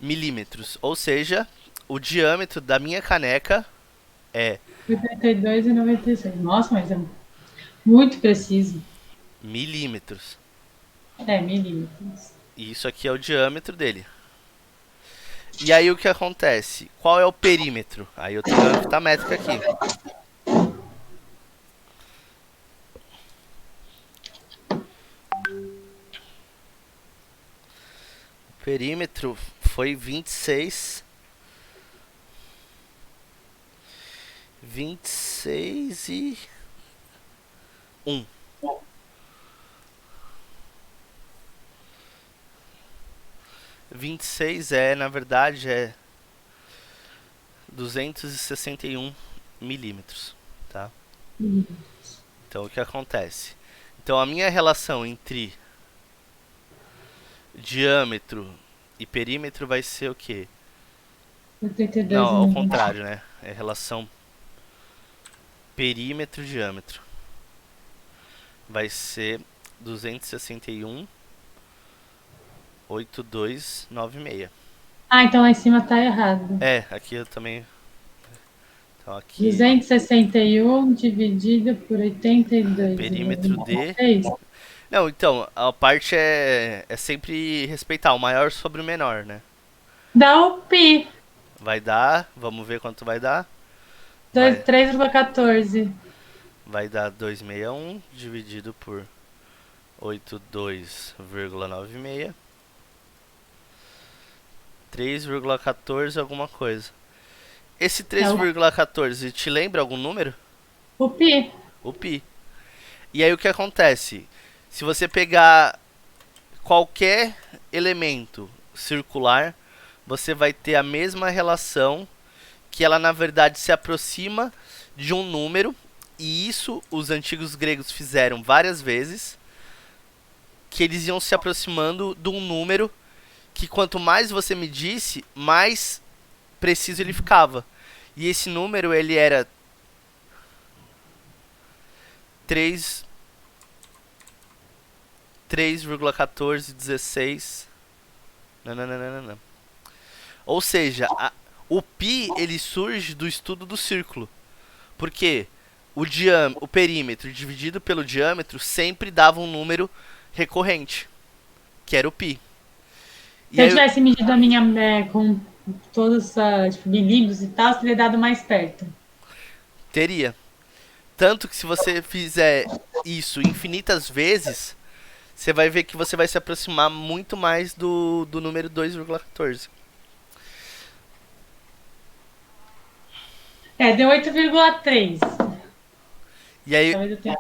milímetros. Ou seja, o diâmetro da minha caneca é 82 e 96. Nossa, mas é muito preciso. milímetros. É, milímetros. E isso aqui é o diâmetro dele. E aí o que acontece? Qual é o perímetro? Aí eu tenho a fita métrica aqui. Perímetro foi 26. 26 e 1. 26 na verdade, 261 milímetros, tá? Então, o que acontece? Então, a minha relação entre diâmetro e perímetro vai ser o quê? 82 Não, ao milímetros. contrário, né? É relação perímetro-diâmetro. Vai ser 261,8296. Ah, então lá em cima tá errado. Aqui eu também. Então aqui, 261 dividido por 82. perímetro de. É isso. Não, então, a parte é sempre respeitar o maior sobre o menor, né? Dá o pi. Vai dar, vamos ver quanto vai dar. Vai, 3,14. vai dar 261 dividido por 82,96. 3,14 alguma coisa. Esse 3,14 te lembra algum número? O pi. O pi. E aí o que acontece? Se você pegar qualquer elemento circular, você vai ter a mesma relação, que ela na verdade se aproxima de um número, e isso os antigos gregos fizeram várias vezes, que eles iam se aproximando de um número que quanto mais você medisse, mais preciso ele ficava. E esse número ele era 3,1416. Não. Ou seja, o pi ele surge do estudo do círculo. Porque o perímetro dividido pelo diâmetro sempre dava um número recorrente, que era o pi. Se eu tivesse medido a minha com todos os milímetros e tal, teria dado mais perto. Teria. Tanto que se você fizer isso infinitas vezes, você vai ver que você vai se aproximar muito mais do número 2,14. Deu 8,3. E aí, Talvez eu tenha...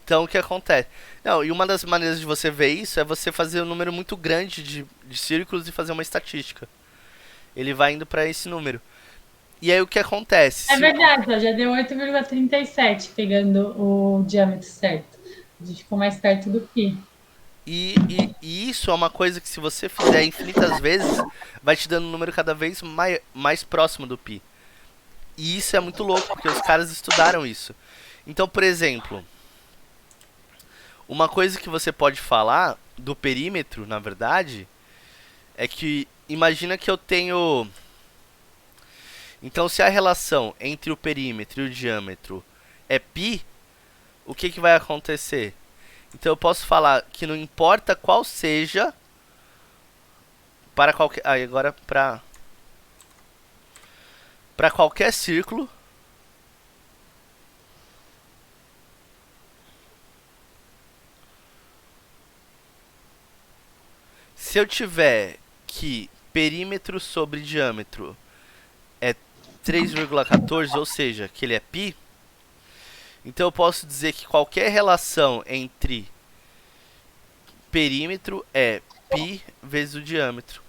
então o que acontece? Não, e uma das maneiras de você ver isso é você fazer um número muito grande de círculos e fazer uma estatística. Ele vai indo para esse número. E aí o que acontece? É verdade, ó, já deu 8,37, pegando o diâmetro certo. A gente ficou mais perto do pi. E isso é uma coisa que se você fizer infinitas vezes, vai te dando um número cada vez mais próximo do pi. E isso é muito louco, porque os caras estudaram isso. Então, por exemplo, uma coisa que você pode falar do perímetro, na verdade, é que imagina que eu tenho... Então, se a relação entre o perímetro e o diâmetro é π, o que vai acontecer? Então, eu posso falar que não importa qual seja para qualquer... agora para qualquer círculo, se eu tiver que perímetro sobre diâmetro é 3,14, ou seja, que ele é π, então eu posso dizer que qualquer relação entre perímetro é π vezes o diâmetro.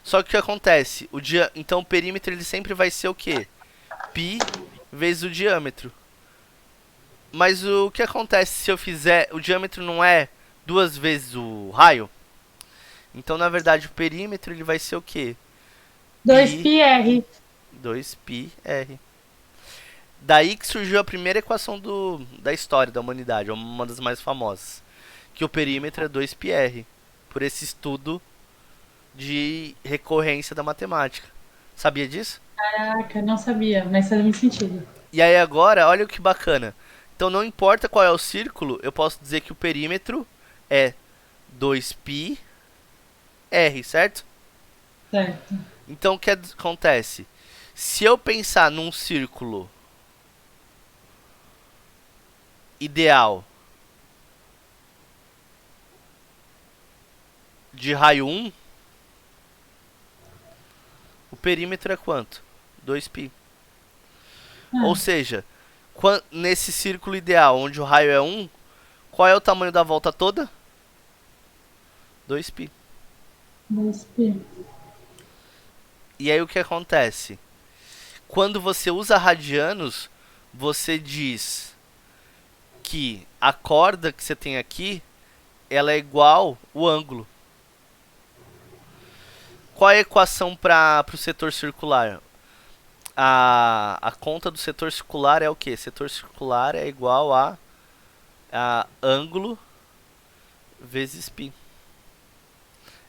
Só que o que acontece? Então o perímetro ele sempre vai ser o quê? π vezes o diâmetro. Mas o que acontece se eu fizer... O diâmetro não é 2 vezes o raio? Então, na verdade, o perímetro ele vai ser o quê? 2πr. 2πr. Daí que surgiu a primeira equação da história da humanidade, uma das mais famosas. Que o perímetro é 2πr. Por esse estudo de recorrência da matemática. Sabia disso? Caraca, não sabia, mas faz muito sentido. E aí agora, olha que bacana. Então não importa qual é o círculo, eu posso dizer que o perímetro é 2πr, certo? Certo. Então o que acontece? Se eu pensar num círculo ideal de raio 1, o perímetro é quanto? 2π. Ou seja, nesse círculo ideal, onde o raio é 1, qual é o tamanho da volta toda? 2π. 2π. E aí o que acontece? Quando você usa radianos, você diz que a corda que você tem aqui, ela é igual o ângulo. Qual é a equação para o setor circular? A conta do setor circular é o que? Setor circular é igual a ângulo vezes π.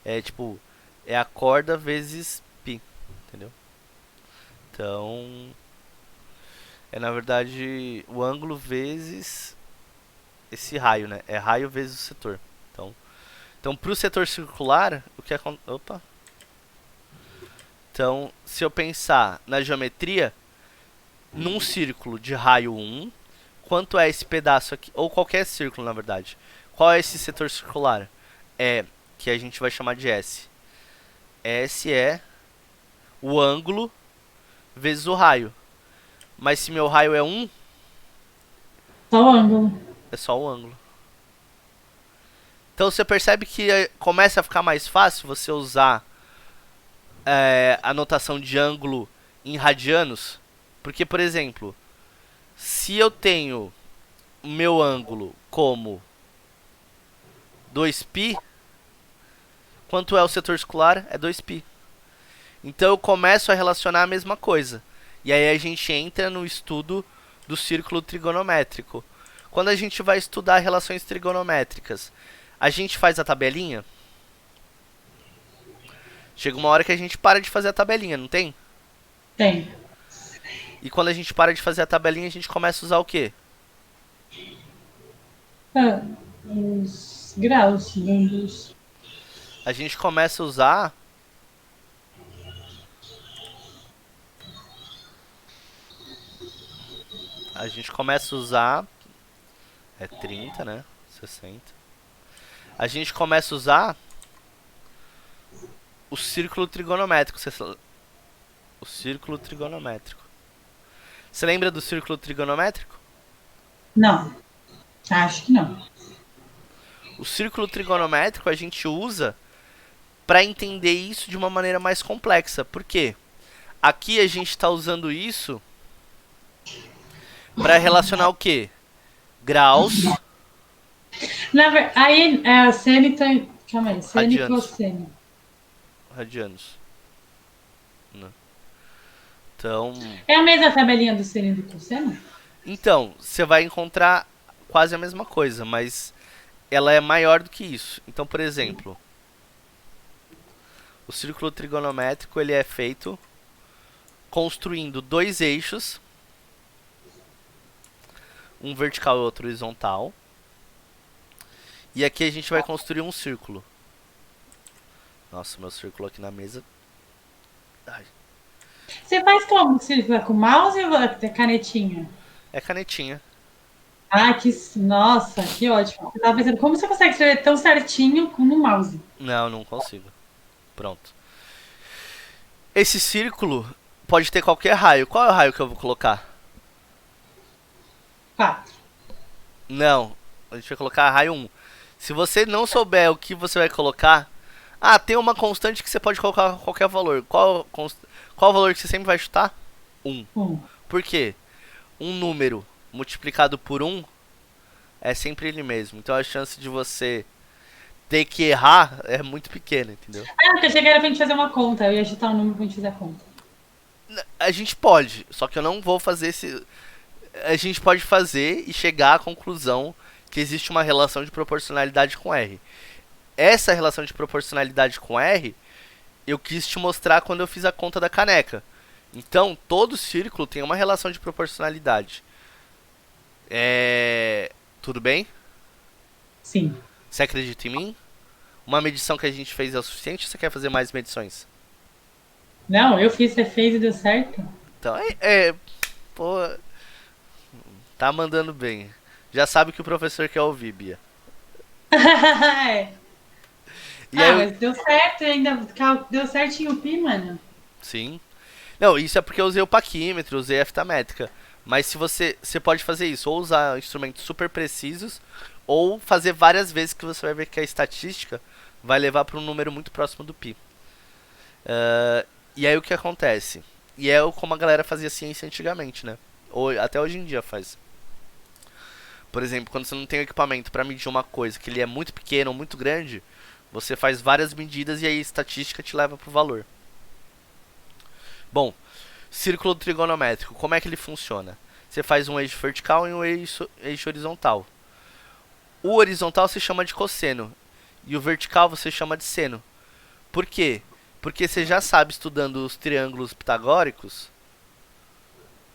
É tipo, é a corda vezes π, entendeu? Então, é na verdade o ângulo vezes esse raio, né? É raio vezes o setor. Então pro setor circular, o que acontece... Opa! Então, se eu pensar na geometria, num círculo de raio 1, quanto é esse pedaço aqui? Ou qualquer círculo, na verdade. Qual é esse setor circular? É, que a gente vai chamar de S. S é o ângulo vezes o raio. Mas se meu raio é 1, Só o ângulo. é só o ângulo. Então você percebe que começa a ficar mais fácil você usar a notação de ângulo em radianos. Porque, por exemplo, se eu tenho o meu ângulo como 2π, quanto é o setor circular? É 2π. Então eu começo a relacionar a mesma coisa. E aí a gente entra no estudo do círculo trigonométrico. Quando a gente vai estudar relações trigonométricas, a gente faz a tabelinha. Chega uma hora que a gente para de fazer a tabelinha, não tem? Tem. E quando a gente para de fazer a tabelinha, a gente começa a usar o quê? Os graus, ângulos. A gente começa a usar... A gente começa a usar... É 30, né? 60. A gente começa a usar o círculo trigonométrico. O círculo trigonométrico. Você lembra do círculo trigonométrico? Não. Acho que não. O círculo trigonométrico a gente usa para entender isso de uma maneira mais complexa. Por quê? Aqui a gente está usando isso para relacionar o quê? Graus. Aí a seno tá. Calma aí, seno e Radianos. cosseno. Radianos. Não. Então, É a mesma tabelinha do seno e do cosseno? você vai encontrar quase a mesma coisa, mas ela é maior do que isso. Então, por exemplo, o círculo trigonométrico ele é feito construindo dois eixos, um vertical e outro horizontal. E aqui a gente vai construir um círculo. Nossa, meu círculo aqui na mesa. Ai, Você faz como? Você vai com mouse ou canetinha? é canetinha. Ah, nossa, que ótimo. Eu tava pensando, como você consegue escrever tão certinho como um mouse? Não, não consigo. Pronto. Esse círculo pode ter qualquer raio. Qual é o raio que eu vou colocar? 4. Não, a gente vai colocar raio 1. Se você não souber o que você vai colocar... tem uma constante que você pode colocar qualquer valor. Qual o valor que você sempre vai chutar? 1. Por quê? Um número multiplicado por 1 é sempre ele mesmo. Então a chance de você ter que errar é muito pequena, entendeu? Eu achei que era pra gente fazer uma conta. Eu ia chutar um número pra gente fazer a conta. A gente pode, só que eu não vou fazer esse... A gente pode fazer e chegar à conclusão que existe uma relação de proporcionalidade com R. Essa relação de proporcionalidade com R, eu quis te mostrar quando eu fiz a conta da caneca. Então, todo círculo tem uma relação de proporcionalidade. Tudo bem? Sim. Você acredita em mim? Uma medição que a gente fez é o suficiente ou você quer fazer mais medições? Não, eu fiz, você fez e deu certo. Então, pô, tá mandando bem. Já sabe que o professor quer ouvir, Bia. É. E aí, Mas deu certo ainda. Deu certinho o pi, mano. sim. Não, isso é porque eu usei o paquímetro, usei a fita métrica. Mas se você pode fazer isso, ou usar instrumentos super precisos, ou fazer várias vezes que você vai ver que a estatística vai levar para um número muito próximo do pi. E aí o que acontece? E é como a galera fazia ciência antigamente, né? Ou até hoje em dia faz. Por exemplo, quando você não tem equipamento para medir uma coisa que ele é muito pequeno ou muito grande, você faz várias medidas e aí a estatística te leva para o valor. Bom, círculo trigonométrico, como é que ele funciona? Você faz um eixo vertical e um eixo horizontal. O horizontal se chama de cosseno e o vertical você chama de seno. Por quê? Porque você já sabe, estudando os triângulos pitagóricos,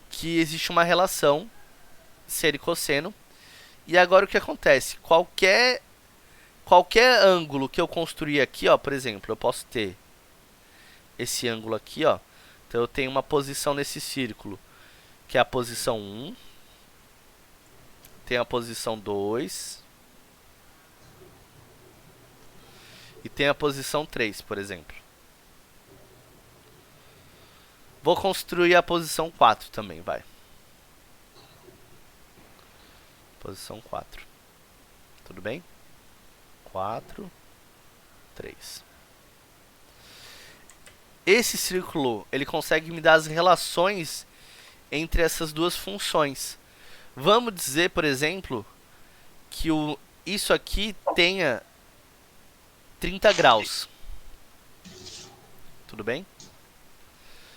que existe uma relação seno e cosseno. E agora o que acontece? Qualquer ângulo que eu construir aqui, ó, por exemplo, eu posso ter esse ângulo aqui, ó. Então eu tenho uma posição nesse círculo, que é a posição 1. Tem a posição 2. E tem a posição 3, por exemplo. Vou construir a posição 4 também, vai. Posição 4. Tudo bem? 4, 3. Esse círculo, ele consegue me dar as relações entre essas duas funções. Vamos dizer, por exemplo, que isso aqui tenha 30 graus. Tudo bem?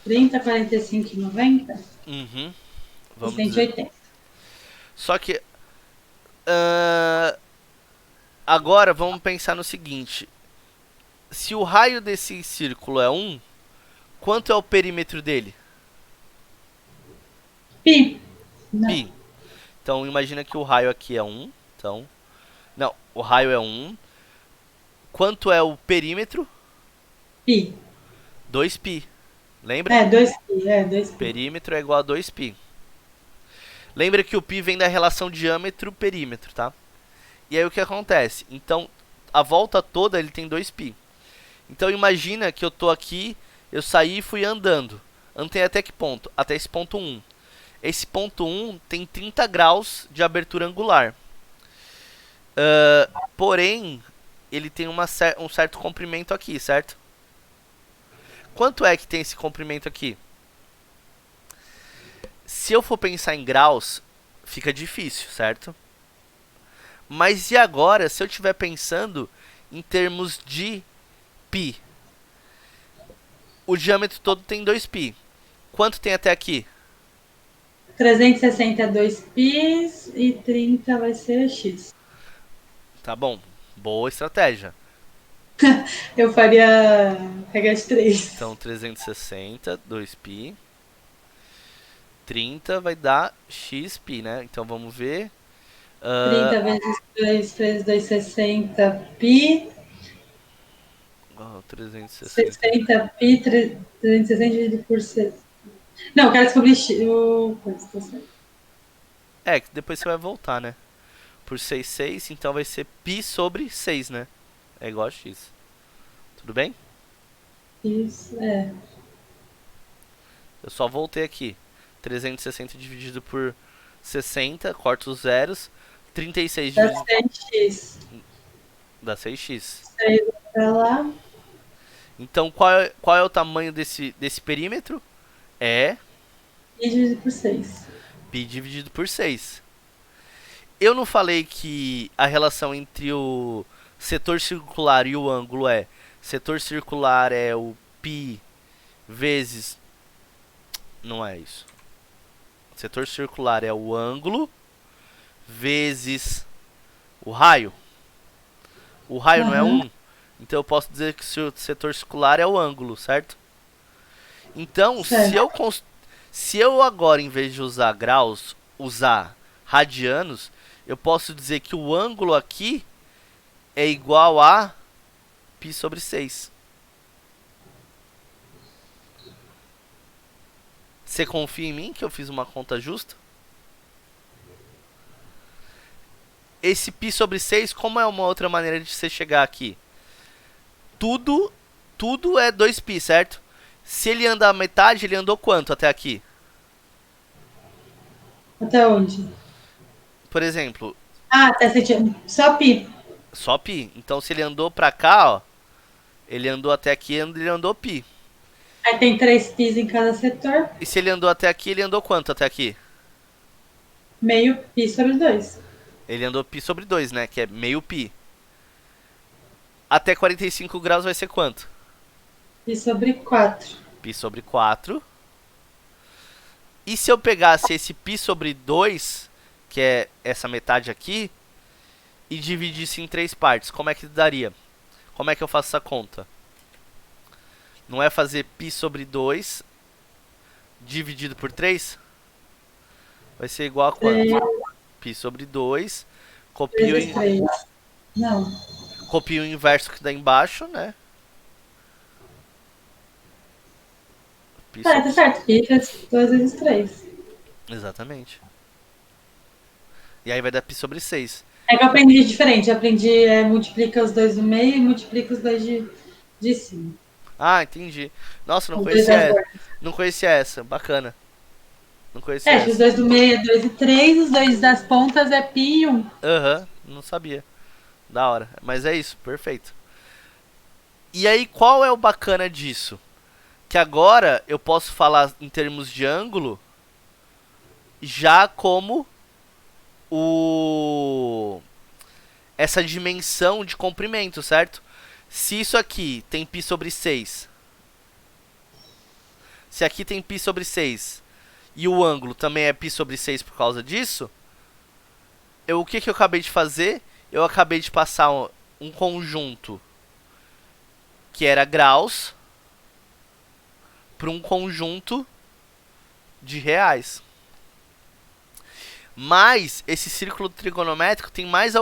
30, 45 e 90? Uhum. E Vamos dizer. 180. Só que agora vamos pensar no seguinte. Se o raio desse círculo é 1, quanto é o perímetro dele? Pi. Não. Pi. Então imagina que o raio aqui é 1. Então, não, o raio é 1. Quanto é o perímetro? Pi. 2π. Lembra? É, 2 pi. É, 2 pi. Perímetro é igual a 2π. Lembra que o π vem da relação diâmetro-perímetro, tá? E aí o que acontece? Então, a volta toda ele tem 2π. Então imagina que eu tô aqui, eu saí e fui andando. Andei até que ponto? Até esse ponto 1. Esse ponto 1 tem 30 graus de abertura angular. Porém, ele tem um certo comprimento aqui, certo? Quanto é que tem esse comprimento aqui? Se eu for pensar em graus, fica difícil, certo? Mas e agora, se eu estiver pensando em termos de π? O diâmetro todo tem 2π. Quanto tem até aqui? 360 é 2 pis e 30 vai ser x. Tá bom, boa estratégia. Eu faria regra de 3. Então 360, 2π. 30 vai dar xπ, né? Então vamos ver. 30 vezes 2 vezes 2, 60 pi. 360. 60 pi, 360 dividido por 6. Não, eu quero descobrir o. Que depois você vai voltar, né? Por 6, então vai ser π sobre 6, né? É igual a x. Tudo bem? Isso, é. Eu só voltei aqui. 360 dividido por 60, corta os zeros. 36 Dá dividido... 6x. Dá 6x. 6 pra lá. Então qual é o tamanho desse perímetro? É E dividido por 6. π dividido por 6. Eu não falei que a relação entre o setor circular e o ângulo é... Setor circular é o π vezes... Não é isso. Setor circular é o ângulo vezes o raio. O raio não é 1. Então eu posso dizer que o setor circular é o ângulo, certo? Então, se eu agora, em vez de usar graus, usar radianos, eu posso dizer que o ângulo aqui é igual a π sobre 6. Você confia em mim que eu fiz uma conta justa? Esse π sobre 6, como é uma outra maneira de você chegar aqui? tudo, tudo é 2π, certo? Se ele anda a metade, ele andou quanto até aqui? Até onde? Por exemplo, Ah, até sentido. Só pi. só π. Então se ele andou pra cá, ó, ele andou até aqui, ele andou π. Aí tem 3 pis em cada setor. E se ele andou até aqui, ele andou quanto até aqui? Meio pi sobre 2. Ele andou π sobre 2, né? Que é meio π. Até 45 graus vai ser quanto? Pi sobre 4. Π sobre 4. E se eu pegasse esse π sobre 2, que é essa metade aqui, e dividisse em 3 partes, como é que daria? Como é que eu faço essa conta? Não é fazer π sobre 2 dividido por 3? Vai ser igual a quanto? 3 π sobre 2. Copio, vezes 3. Não. copio o inverso que dá embaixo, né? Π Tá, sobre... tá certo. Pi vezes 2 vezes 3. Exatamente. E aí vai dar π sobre 6. É que eu aprendi diferente. Eu aprendi multiplica os dois do meio e multiplica os dois de cima. Ah, entendi. Nossa, Os dois das bordas. não conhecia essa. Bacana. Não conhecia É, que os essa. dois do meio é 2 e 3, os dois das pontas é pi e 1. Aham, não sabia. Da hora. Mas é isso, perfeito. E aí, qual é o bacana disso? Que agora eu posso falar em termos de ângulo já como o essa dimensão de comprimento, certo? Se isso aqui tem π sobre 6, se aqui tem π sobre 6 e o ângulo também é π sobre 6 por causa disso, o que eu acabei de fazer? Eu acabei de passar um conjunto que era graus para um conjunto de reais. Mas esse círculo trigonométrico tem mais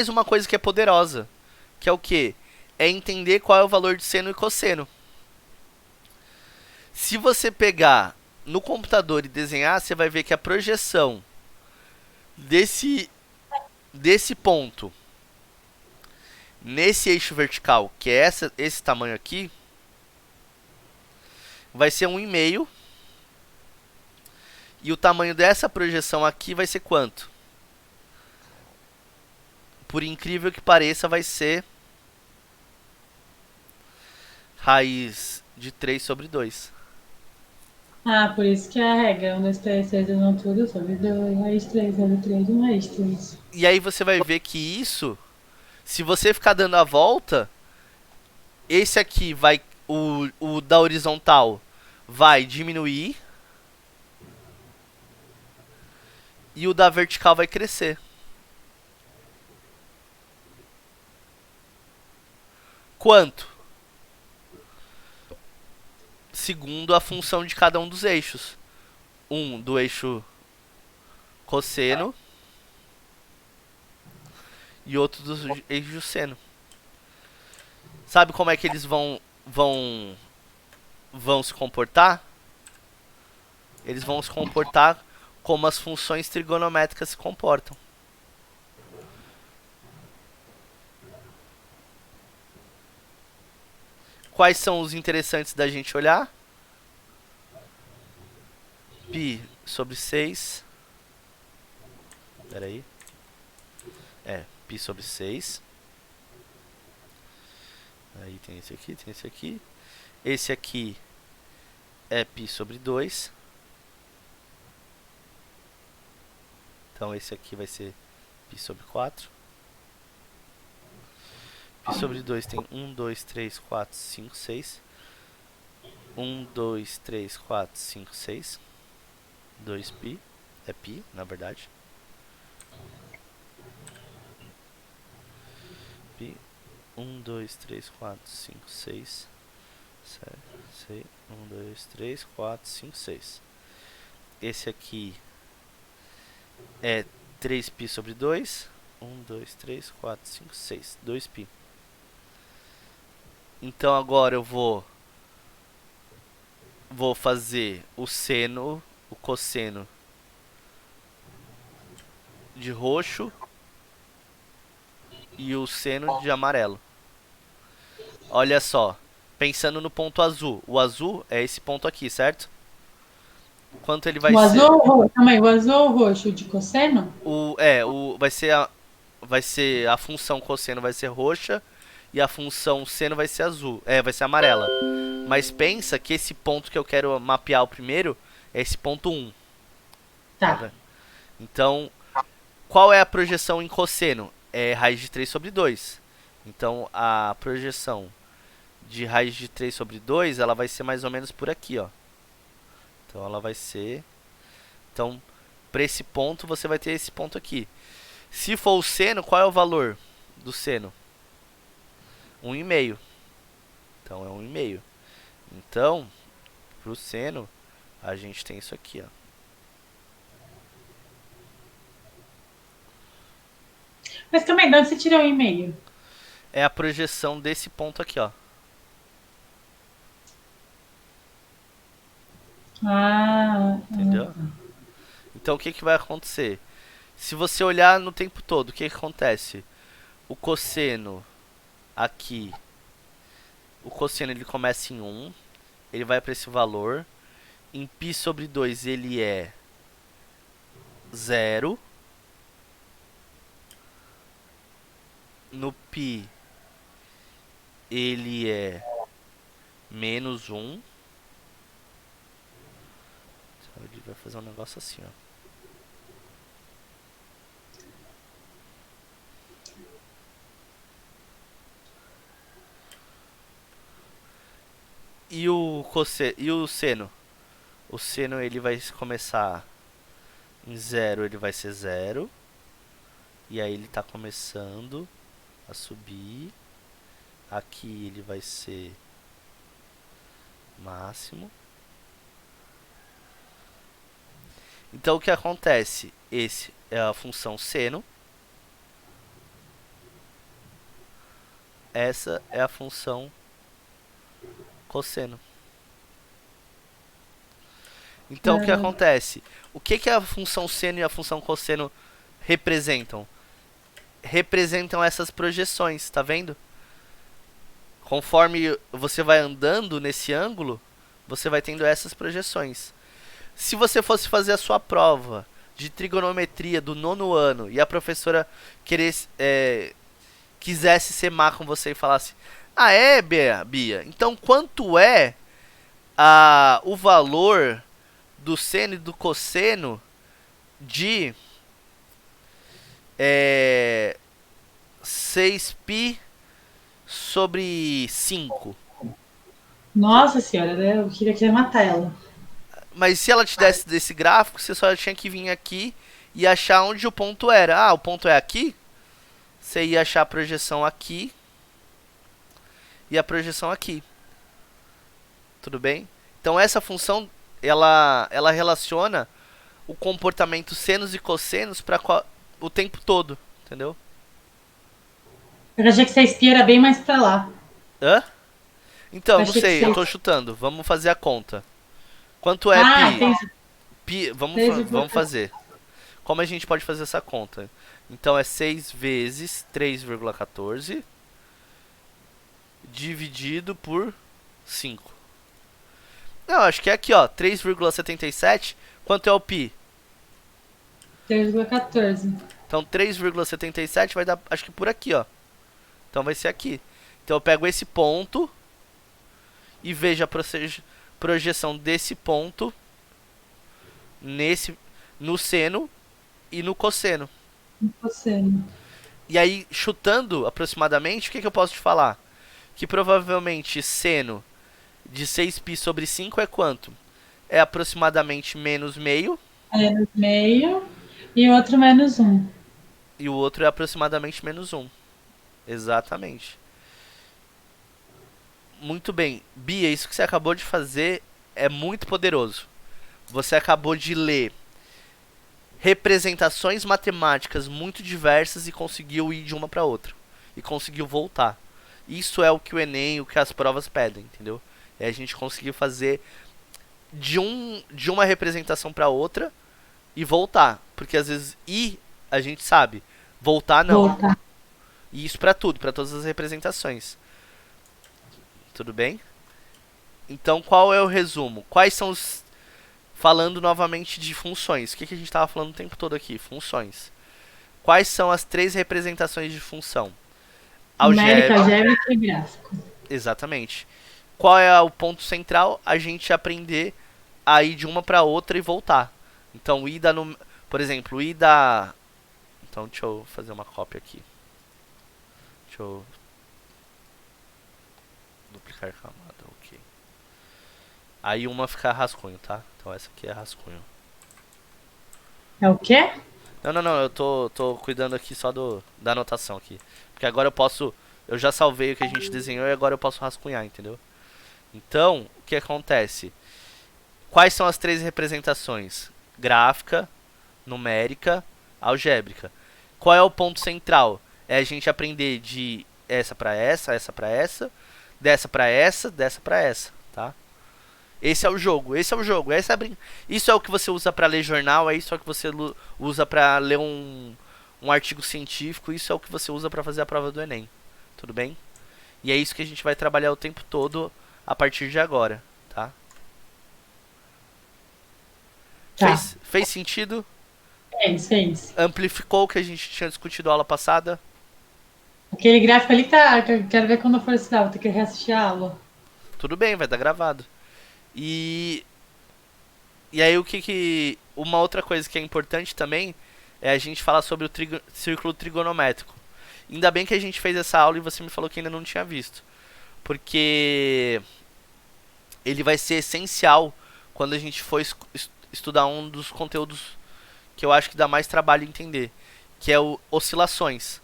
uma coisa que é poderosa, que é o quê? É entender qual é o valor de seno e cosseno. Se você pegar no computador e desenhar, você vai ver que a projeção desse ponto nesse eixo vertical, que é esse tamanho aqui, vai ser 1,5. E o tamanho dessa projeção aqui vai ser quanto? Por incrível que pareça, vai ser raiz de 3 sobre 2. Ah, por isso que é a regra. 1, 2, 3, 6, não tudo sobre 2. Raiz 3 sobre 3, 1 raiz 3. E aí você vai ver que isso, se você ficar dando a volta, esse aqui vai, o da horizontal vai diminuir e o da vertical vai crescer. Quanto? Segundo a função de cada um dos eixos. Um do eixo cosseno e outro do eixo seno. Sabe como é que eles vão se comportar? Eles vão se comportar como as funções trigonométricas se comportam. Quais são os interessantes da gente olhar? Π sobre 6. Espera aí. Π sobre 6. Aí tem esse aqui, tem esse aqui. Esse aqui é π sobre 2. Então esse aqui vai ser π sobre 4. Π sobre 2 tem 1, 2, 3, 4, 5, 6. 1, 2, 3, 4, 5, 6. 2π. É π, na verdade. Π. 1, 2, 3, 4, 5, 6. 7, 6. 1, 2, 3, 4, 5, 6. Esse aqui é 3π sobre 2. 1, 2, 3, 4, 5, 6. 2π. Então agora eu vou fazer o seno, o cosseno de roxo e o seno de amarelo. olha só. Pensando no ponto azul. O azul é esse ponto aqui, certo? Quanto ele vai O ser? azul ou roxo? Calma aí, o azul ou roxo de cosseno? Vai ser a função cosseno vai ser roxa e a função seno vai ser azul. Vai ser amarela. Mas pensa que esse ponto que eu quero mapear o primeiro é esse ponto 1. Tá Tá. vendo? Então, qual é a projeção em cosseno? É raiz de 3 sobre 2. Então, a projeção de raiz de 3 sobre 2, ela vai ser mais ou menos por aqui, ó. Então, ela vai ser... Então, para esse ponto, você vai ter esse ponto aqui. Se for o seno, qual é o valor do seno? 1,5. Então, é 1,5. Então, para o seno, a gente tem isso aqui, ó. Mas calma aí, de onde você tirou o e-mail? É a projeção desse ponto aqui, ó. Entendeu? Então, o que vai acontecer? Se você olhar no tempo todo, o que acontece? O cosseno aqui, o cosseno ele começa em 1, ele vai para esse valor. Em π sobre 2 ele é 0. No π ele é menos 1. Então ele vai fazer um negócio assim, ó. E o seno? O seno ele vai começar em 0, ele vai ser 0. E aí ele está começando a subir. Aqui ele vai ser máximo. Então o que acontece? Esse é a função seno. Essa é a função cosseno. Então o que acontece? O que a função seno e a função cosseno representam? Representam essas projeções, tá vendo? Conforme você vai andando nesse ângulo, você vai tendo essas projeções. Se você fosse fazer a sua prova de trigonometria do 9º ano e a professora quisesse ser má com você e falasse: ah, é, Bia? Então quanto é o valor do seno e do cosseno de 6π sobre 5? Nossa senhora, eu queria matar ela. Mas se ela te desse desse gráfico, você só tinha que vir aqui e achar onde o ponto era. Ah, o ponto é aqui? Você ia achar a projeção aqui e a projeção aqui. Tudo bem? Então essa função, ela relaciona o comportamento senos e cossenos para o tempo todo, entendeu? Eu achei que essa espia era bem mais pra lá. Hã? Então, não Achei sei, que eu tô chutando. Vamos fazer a conta. Quanto é entendi. pi? Vamos fazer. Como a gente pode fazer essa conta? Então é 6 vezes 3,14 dividido por 5. Não, acho que é aqui, ó, 3,77. Quanto é o pi? 3,14. Então 3,77 vai dar, acho que por aqui, ó. Então vai ser aqui. Então eu pego esse ponto e vejo a projeção desse ponto no seno e no cosseno. Cosseno. E aí, chutando aproximadamente, o que eu posso te falar? Que provavelmente seno de 6π sobre 5 é quanto? É aproximadamente menos meio. Menos meio. E outro menos 1. E o outro é aproximadamente menos 1. Exatamente. Muito bem. Bia, isso que você acabou de fazer é muito poderoso. Você acabou de ler representações matemáticas muito diversas e conseguiu ir de uma para outra. E conseguiu voltar. Isso é o que o Enem, o que as provas pedem, entendeu? É a gente conseguir fazer de uma representação para outra e voltar. Porque às vezes a gente sabe, voltar não. Voltar. E isso para tudo, para todas as representações. Tudo bem? Então, qual é o resumo? Quais são os... Falando novamente de funções. O que a gente estava falando o tempo todo aqui? Funções. Quais são as 3 representações de função? Numérica, Algébrica. algébrica e gráfico. Exatamente. Qual é o ponto central? A gente aprender a ir de uma para outra e voltar. Então, ir da... Por exemplo, ir da... Então, deixa eu fazer uma cópia aqui. Deixa eu... Duplicar camada, ok. Aí uma fica rascunho, tá? Então essa aqui é rascunho. É o quê? Não, eu tô cuidando aqui só da anotação aqui. Porque agora eu posso... Eu já salvei o que a gente desenhou e agora eu posso rascunhar, entendeu? Então, o que acontece? Quais são as 3 representações? Gráfica, numérica, algébrica. Qual é o ponto central? É a gente aprender de essa para essa para essa, dessa para essa, dessa para essa, tá? Esse é o jogo, essa é isso é o que você usa para ler jornal, é isso é o que você usa para ler um artigo científico, isso é o que você usa para fazer a prova do Enem. Tudo bem? E é isso que a gente vai trabalhar o tempo todo a partir de agora, tá? Tá. Fez sentido? Fez. Amplificou o que a gente tinha discutido na aula passada? Aquele gráfico ali tá. Quero ver quando eu for estudar, vou ter que reassistir a aula. Tudo bem, vai estar gravado. E aí uma outra coisa que é importante também é a gente falar sobre o círculo trigonométrico. Ainda bem que a gente fez essa aula e você me falou que ainda não tinha visto. Porque ele vai ser essencial quando a gente for estudar um dos conteúdos que eu acho que dá mais trabalho entender, que é o oscilações.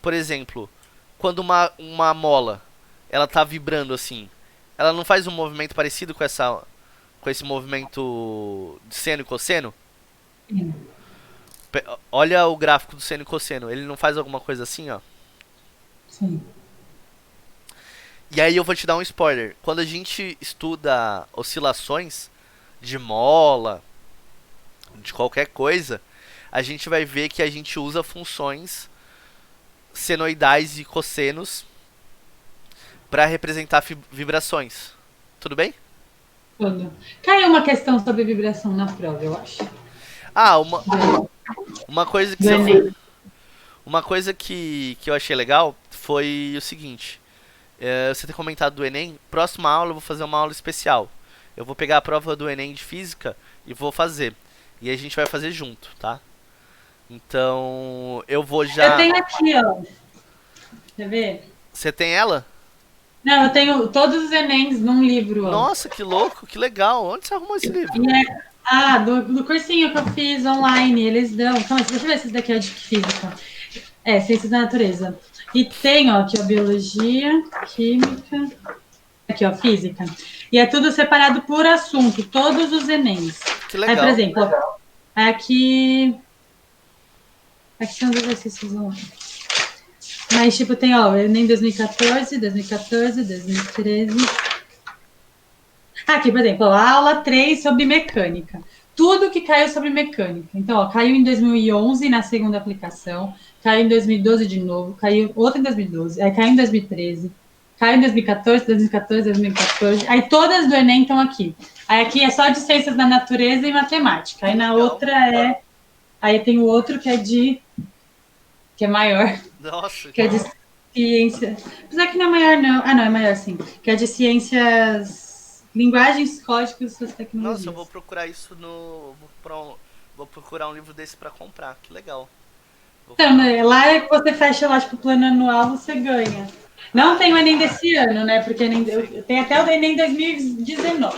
Por exemplo, quando uma mola ela tá vibrando assim, ela não faz um movimento parecido com esse movimento de seno e cosseno? Sim. Olha o gráfico do seno e cosseno, ele não faz alguma coisa assim, ó? Sim. E aí eu vou te dar um spoiler. Quando a gente estuda oscilações de mola, de qualquer coisa, a gente vai ver que a gente usa funções senoidais e cossenos para representar vibrações. Tudo bem? Tudo. Caiu uma questão sobre vibração na prova, eu acho. Ah, uma coisa que Do Enem. uma coisa que eu achei legal foi o seguinte. Você ter comentado do Enem. Próxima aula eu vou fazer uma aula especial. Eu vou pegar a prova do Enem de física e vou fazer. E a gente vai fazer junto, tá? Então, eu vou já... Eu tenho aqui, ó. Quer ver? Você tem ela? Não, eu tenho todos os Enems num livro, ó. Nossa, que louco, que legal. Onde você arrumou esse livro? Do cursinho que eu fiz online, eles dão. Calma, deixa eu ver se esse daqui é de física. É, ciências da natureza. E tem, ó, aqui, ó, biologia, química. Aqui, ó, física. E é tudo separado por assunto, todos os Enems. Que Aí, legal. por exemplo, ó, aqui são os exercícios online. Mas, tipo, tem, ó, Enem 2014, 2014, 2013. Aqui, por exemplo, a aula 3 sobre mecânica. Tudo que caiu sobre mecânica. Então, ó, caiu em 2011 na segunda aplicação, caiu em 2012 de novo, caiu outra em 2012, aí caiu em 2013, caiu em 2014, 2014, 2014. Aí todas do Enem estão aqui. Aí aqui é só de ciências da natureza e matemática. Aí na outra é... Aí tem o outro que é de... que é maior. Nossa. Que é de ciência... Apesar que não é maior, não. Ah, não, é maior, sim. Que é de ciências... Linguagens, códigos e suas tecnologias. Nossa, eu vou procurar isso vou procurar um livro desse pra comprar. Que legal. Então, né, lá é que você fecha lá, tipo, plano anual, você ganha. Não tem o Enem desse ano, né? Porque tem até o Enem 2019.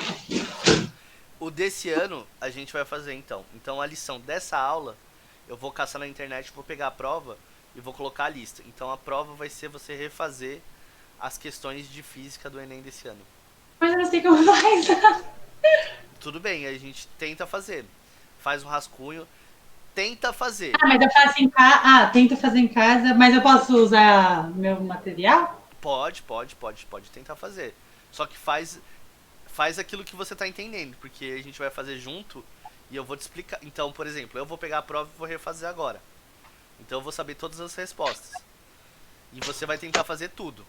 O desse ano a gente vai fazer então. Então a lição dessa aula eu vou caçar na internet, vou pegar a prova e vou colocar a lista. Então a prova vai ser você refazer as questões de física do Enem desse ano. Mas eu não sei como faz. Tudo bem, a gente tenta fazer. Faz um rascunho, tenta fazer. Ah, mas eu faço em casa. Ah, tento fazer em casa, mas eu posso usar meu material? Pode tentar fazer. Só que faz aquilo que você tá entendendo, porque a gente vai fazer junto e eu vou te explicar. Então, por exemplo, eu vou pegar a prova e vou refazer agora. Então eu vou saber todas as respostas. E você vai tentar fazer tudo.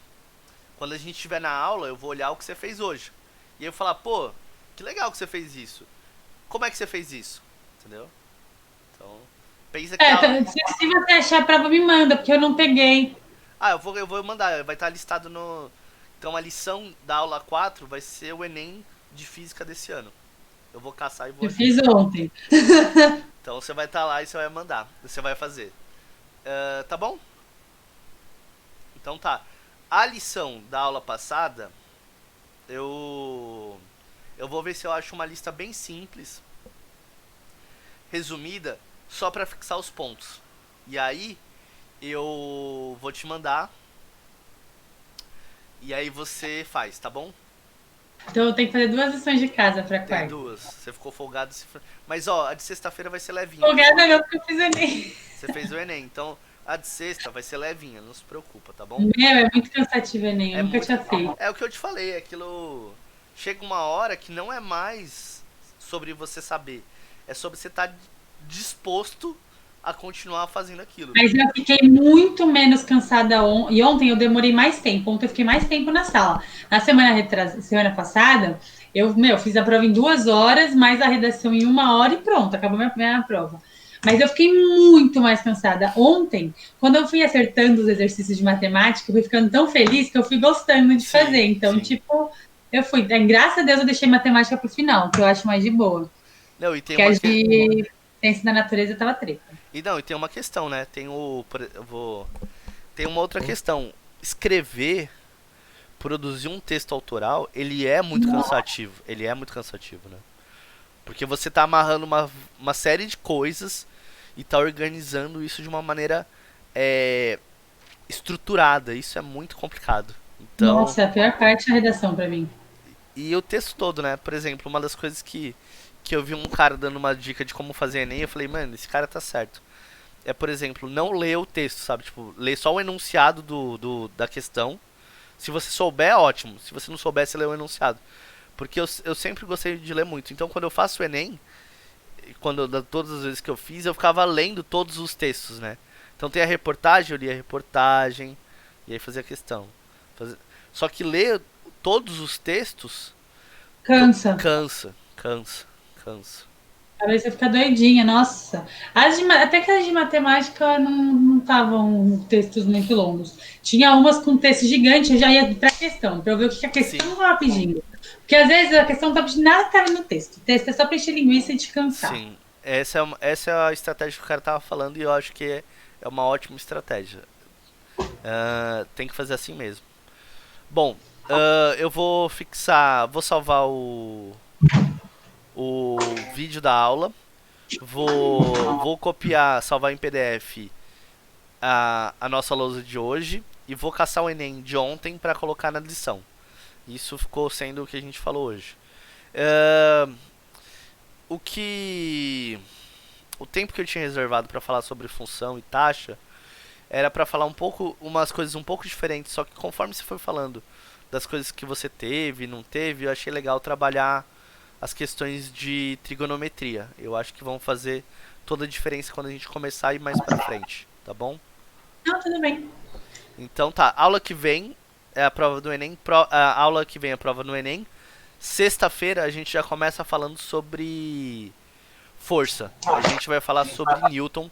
Quando a gente estiver na aula, eu vou olhar o que você fez hoje. E aí eu falar, pô, que legal que você fez isso. Como é que você fez isso? Entendeu? Então, pensa que a aula... Se você achar a prova, me manda, porque eu não peguei. Ah, eu vou mandar, vai estar listado no... Então a lição da aula 4 vai ser o Enem de Física desse ano. Eu vou caçar e vou... Eu fiz ontem. Então você vai estar lá e você vai mandar. Você vai fazer. Tá bom? Então tá. A lição da aula passada, eu vou ver se eu acho uma lista bem simples, resumida, só pra fixar os pontos. E aí eu vou te mandar. E aí você faz, tá bom? Então eu tenho que fazer 2 lições de casa pra Tem quarta. 2. Você ficou folgado. Mas ó, a de sexta-feira vai ser levinha. Folgada não, porque eu fiz Enem. Você fez o Enem, então a de sexta vai ser levinha, não se preocupa, tá bom? Meu, é muito cansativo Enem, eu nunca muito... tinha feito. É o que eu te falei, aquilo... Chega uma hora que não é mais sobre você saber, é sobre você estar disposto a continuar fazendo aquilo. Mas eu fiquei muito menos cansada e ontem eu demorei mais tempo. Ontem eu fiquei mais tempo na sala. Na semana passada, eu fiz a prova em 2 horas, mais a redação em 1 hora e pronto, acabou minha prova. Mas eu fiquei muito mais cansada. Ontem, quando eu fui acertando os exercícios de matemática, eu fui ficando tão feliz que eu fui gostando de fazer. Então, tipo, eu fui. Graças a Deus eu deixei matemática pro final, que eu acho mais de boa. Não, e tem porque uma a de ciência da natureza tava treta. E tem uma questão, né? Tem uma outra questão. Escrever, produzir um texto autoral, ele é muito cansativo. Ele é muito cansativo, né? Porque você tá amarrando uma série de coisas e tá organizando isso de uma maneira estruturada. Isso é muito complicado. Então, nossa, a pior parte é a redação pra mim. E o texto todo, né? Por exemplo, uma das coisas que eu vi um cara dando uma dica de como fazer Enem, eu falei, mano, esse cara tá certo. É, por exemplo, não ler o texto, sabe? Tipo, ler só o enunciado da questão. Se você souber, ótimo. Se você não souber, você lê o enunciado. Porque eu sempre gostei de ler muito. Então, quando eu faço o Enem, todas as vezes que eu fiz, eu ficava lendo todos os textos, né? Então tem a reportagem, eu li a reportagem, e aí fazia a questão. Só que ler todos os textos... Cansa. Cansa. A cabeça fica doidinha, nossa. Até que as de matemática não estavam textos muito longos. Tinha umas com texto gigante, eu já ia pra questão, pra eu ver o que a questão estava pedindo. Porque às vezes a questão não tá pedindo nada que tava no texto. O texto é só pra encher linguiça e descansar. Sim, essa é a estratégia que o cara tava falando e eu acho que é uma ótima estratégia. Tem que fazer assim mesmo. Bom, eu vou salvar o vídeo da aula, vou copiar, salvar em PDF a nossa lousa de hoje e vou caçar o Enem de ontem para colocar na lição. Isso ficou sendo o que a gente falou hoje. O tempo que eu tinha reservado para falar sobre função e taxa era para falar umas coisas um pouco diferentes, só que conforme você foi falando das coisas que você teve e não teve, eu achei legal trabalhar as questões de trigonometria. Eu acho que vão fazer toda a diferença quando a gente começar a ir mais pra frente, tá bom? Não, tudo bem. Então tá, aula que vem é a prova do Enem, aula que vem é a prova no Enem. Sexta-feira a gente já começa falando sobre força. A gente vai falar sobre Newton,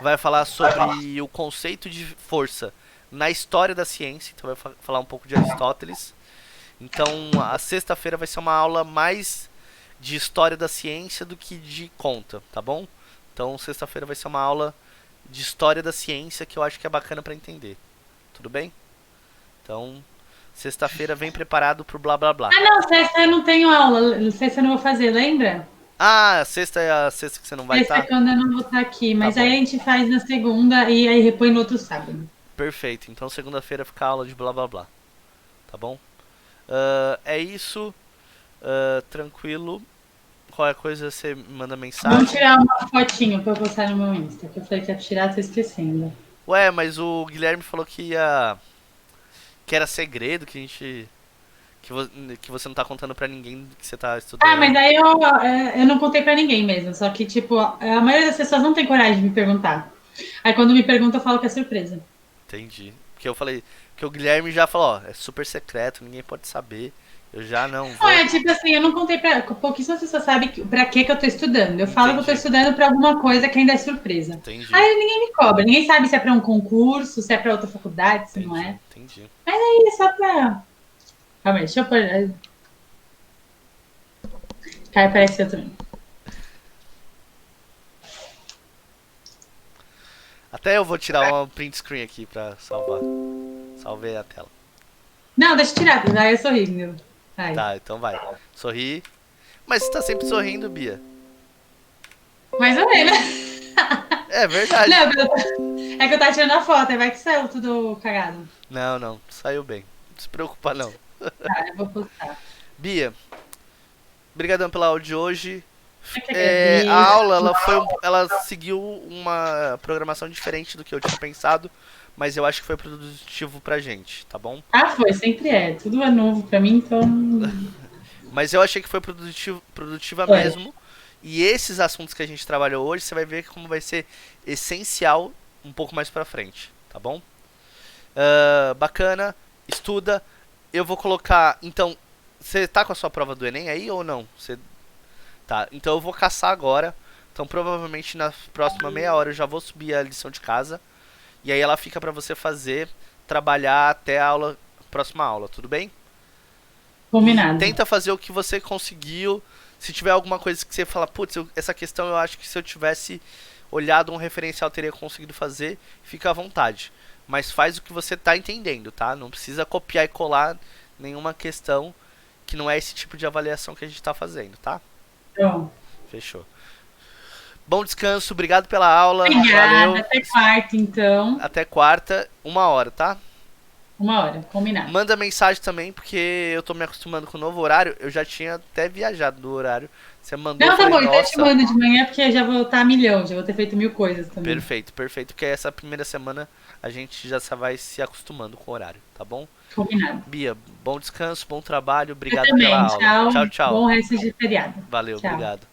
vai falar sobre o conceito de força na história da ciência, então vai falar um pouco de Aristóteles. Então a sexta-feira vai ser uma aula mais de história da ciência do que de conta, tá bom? Então sexta-feira vai ser uma aula de história da ciência que eu acho que é bacana pra entender. Tudo bem? Então, sexta-feira vem preparado pro blá blá blá. Ah, não, sexta eu não tenho aula. Sexta eu não vou fazer, lembra? Ah, sexta é a sexta que você não vai estar? Sexta é quando eu não vou estar aqui, mas Tá bom. aí a gente faz na segunda e aí repõe no outro sábado. Perfeito, então segunda-feira fica a aula de blá blá blá. Tá bom? É isso. Tranquilo. Qualquer coisa você me manda mensagem. Vamos tirar uma fotinho pra eu postar no meu Insta, que eu falei que ia tirar, tô esquecendo. Ué, mas o Guilherme falou que era segredo, que a gente... Que você não tá contando pra ninguém que você tá estudando. Ah, mas aí eu não contei pra ninguém mesmo, só que, tipo, a maioria das pessoas não tem coragem de me perguntar. Aí quando me pergunta, eu falo que é surpresa. Entendi. Porque eu falei... Porque o Guilherme já falou, ó, é super secreto, ninguém pode saber. Eu já não Não, vou. é tipo assim, eu não contei pra. Pouquíssimas pessoas sabem pra que eu tô estudando. Eu falo que eu tô Entendi. estudando pra alguma coisa que ainda é surpresa. Entendi, Aí ninguém me cobra, ninguém sabe se é pra um concurso, se é pra outra faculdade, se não entendi, é. entendi. Aí é só pra. Calma aí, deixa eu pôr. Aí apareceu também. Até eu vou tirar uma print screen aqui pra salvar. Salvei a tela. Não, deixa eu tirar, aí eu sorri, meu. Ai. Tá, então vai. Sorri. Mas você tá sempre sorrindo, Bia. Mais ou menos. É verdade. Não, é que eu tava tirando a foto, aí vai que saiu tudo cagado. Não, não. Saiu bem. Não se preocupa, não. Tá, eu vou postar. Bia, brigadão pela aula de hoje. Eu que A agradeço. aula, ela seguiu uma programação diferente do que eu tinha pensado, mas eu acho que foi produtivo pra gente, tá bom? Ah, foi, sempre é. Tudo é novo pra mim, então. Mas eu achei que foi produtiva Foi. mesmo. E esses assuntos que a gente trabalhou hoje, você vai ver como vai ser essencial um pouco mais pra frente, tá bom? Bacana, estuda. Eu vou colocar. Então, você tá com a sua prova do Enem aí ou não? Tá, então eu vou caçar agora. Então provavelmente na próxima meia hora eu já vou subir a lição de casa. E aí ela fica pra você fazer, trabalhar até a aula, próxima aula, tudo bem? E Combinado. tenta fazer o que você conseguiu. Se tiver alguma coisa que você fala, putz, essa questão eu acho que se eu tivesse olhado um referencial eu teria conseguido fazer, fica à vontade. Mas faz o que você tá entendendo, tá? Não precisa copiar e colar nenhuma questão que não é esse tipo de avaliação que a gente tá fazendo, tá? Então, Fechou. Bom descanso, obrigado pela aula. obrigada. Valeu. Até quarta, então. Até quarta, 1 hora, tá? 1 hora, combinado. Manda mensagem também, porque eu tô me acostumando com o novo horário. Eu já tinha até viajado do horário. Você mandou, Não, eu tá falei, bom, então eu te nossa. mando de manhã, porque eu já vou estar a milhão, já vou ter feito 1000 coisas também. Perfeito, perfeito. Porque essa primeira semana a gente já vai se acostumando com o horário, tá bom? Combinado. Bia, bom descanso, bom trabalho. Eu Obrigado também, pela aula. tchau. Tchau, tchau. Bom resto de feriado. Valeu, Tchau. obrigado.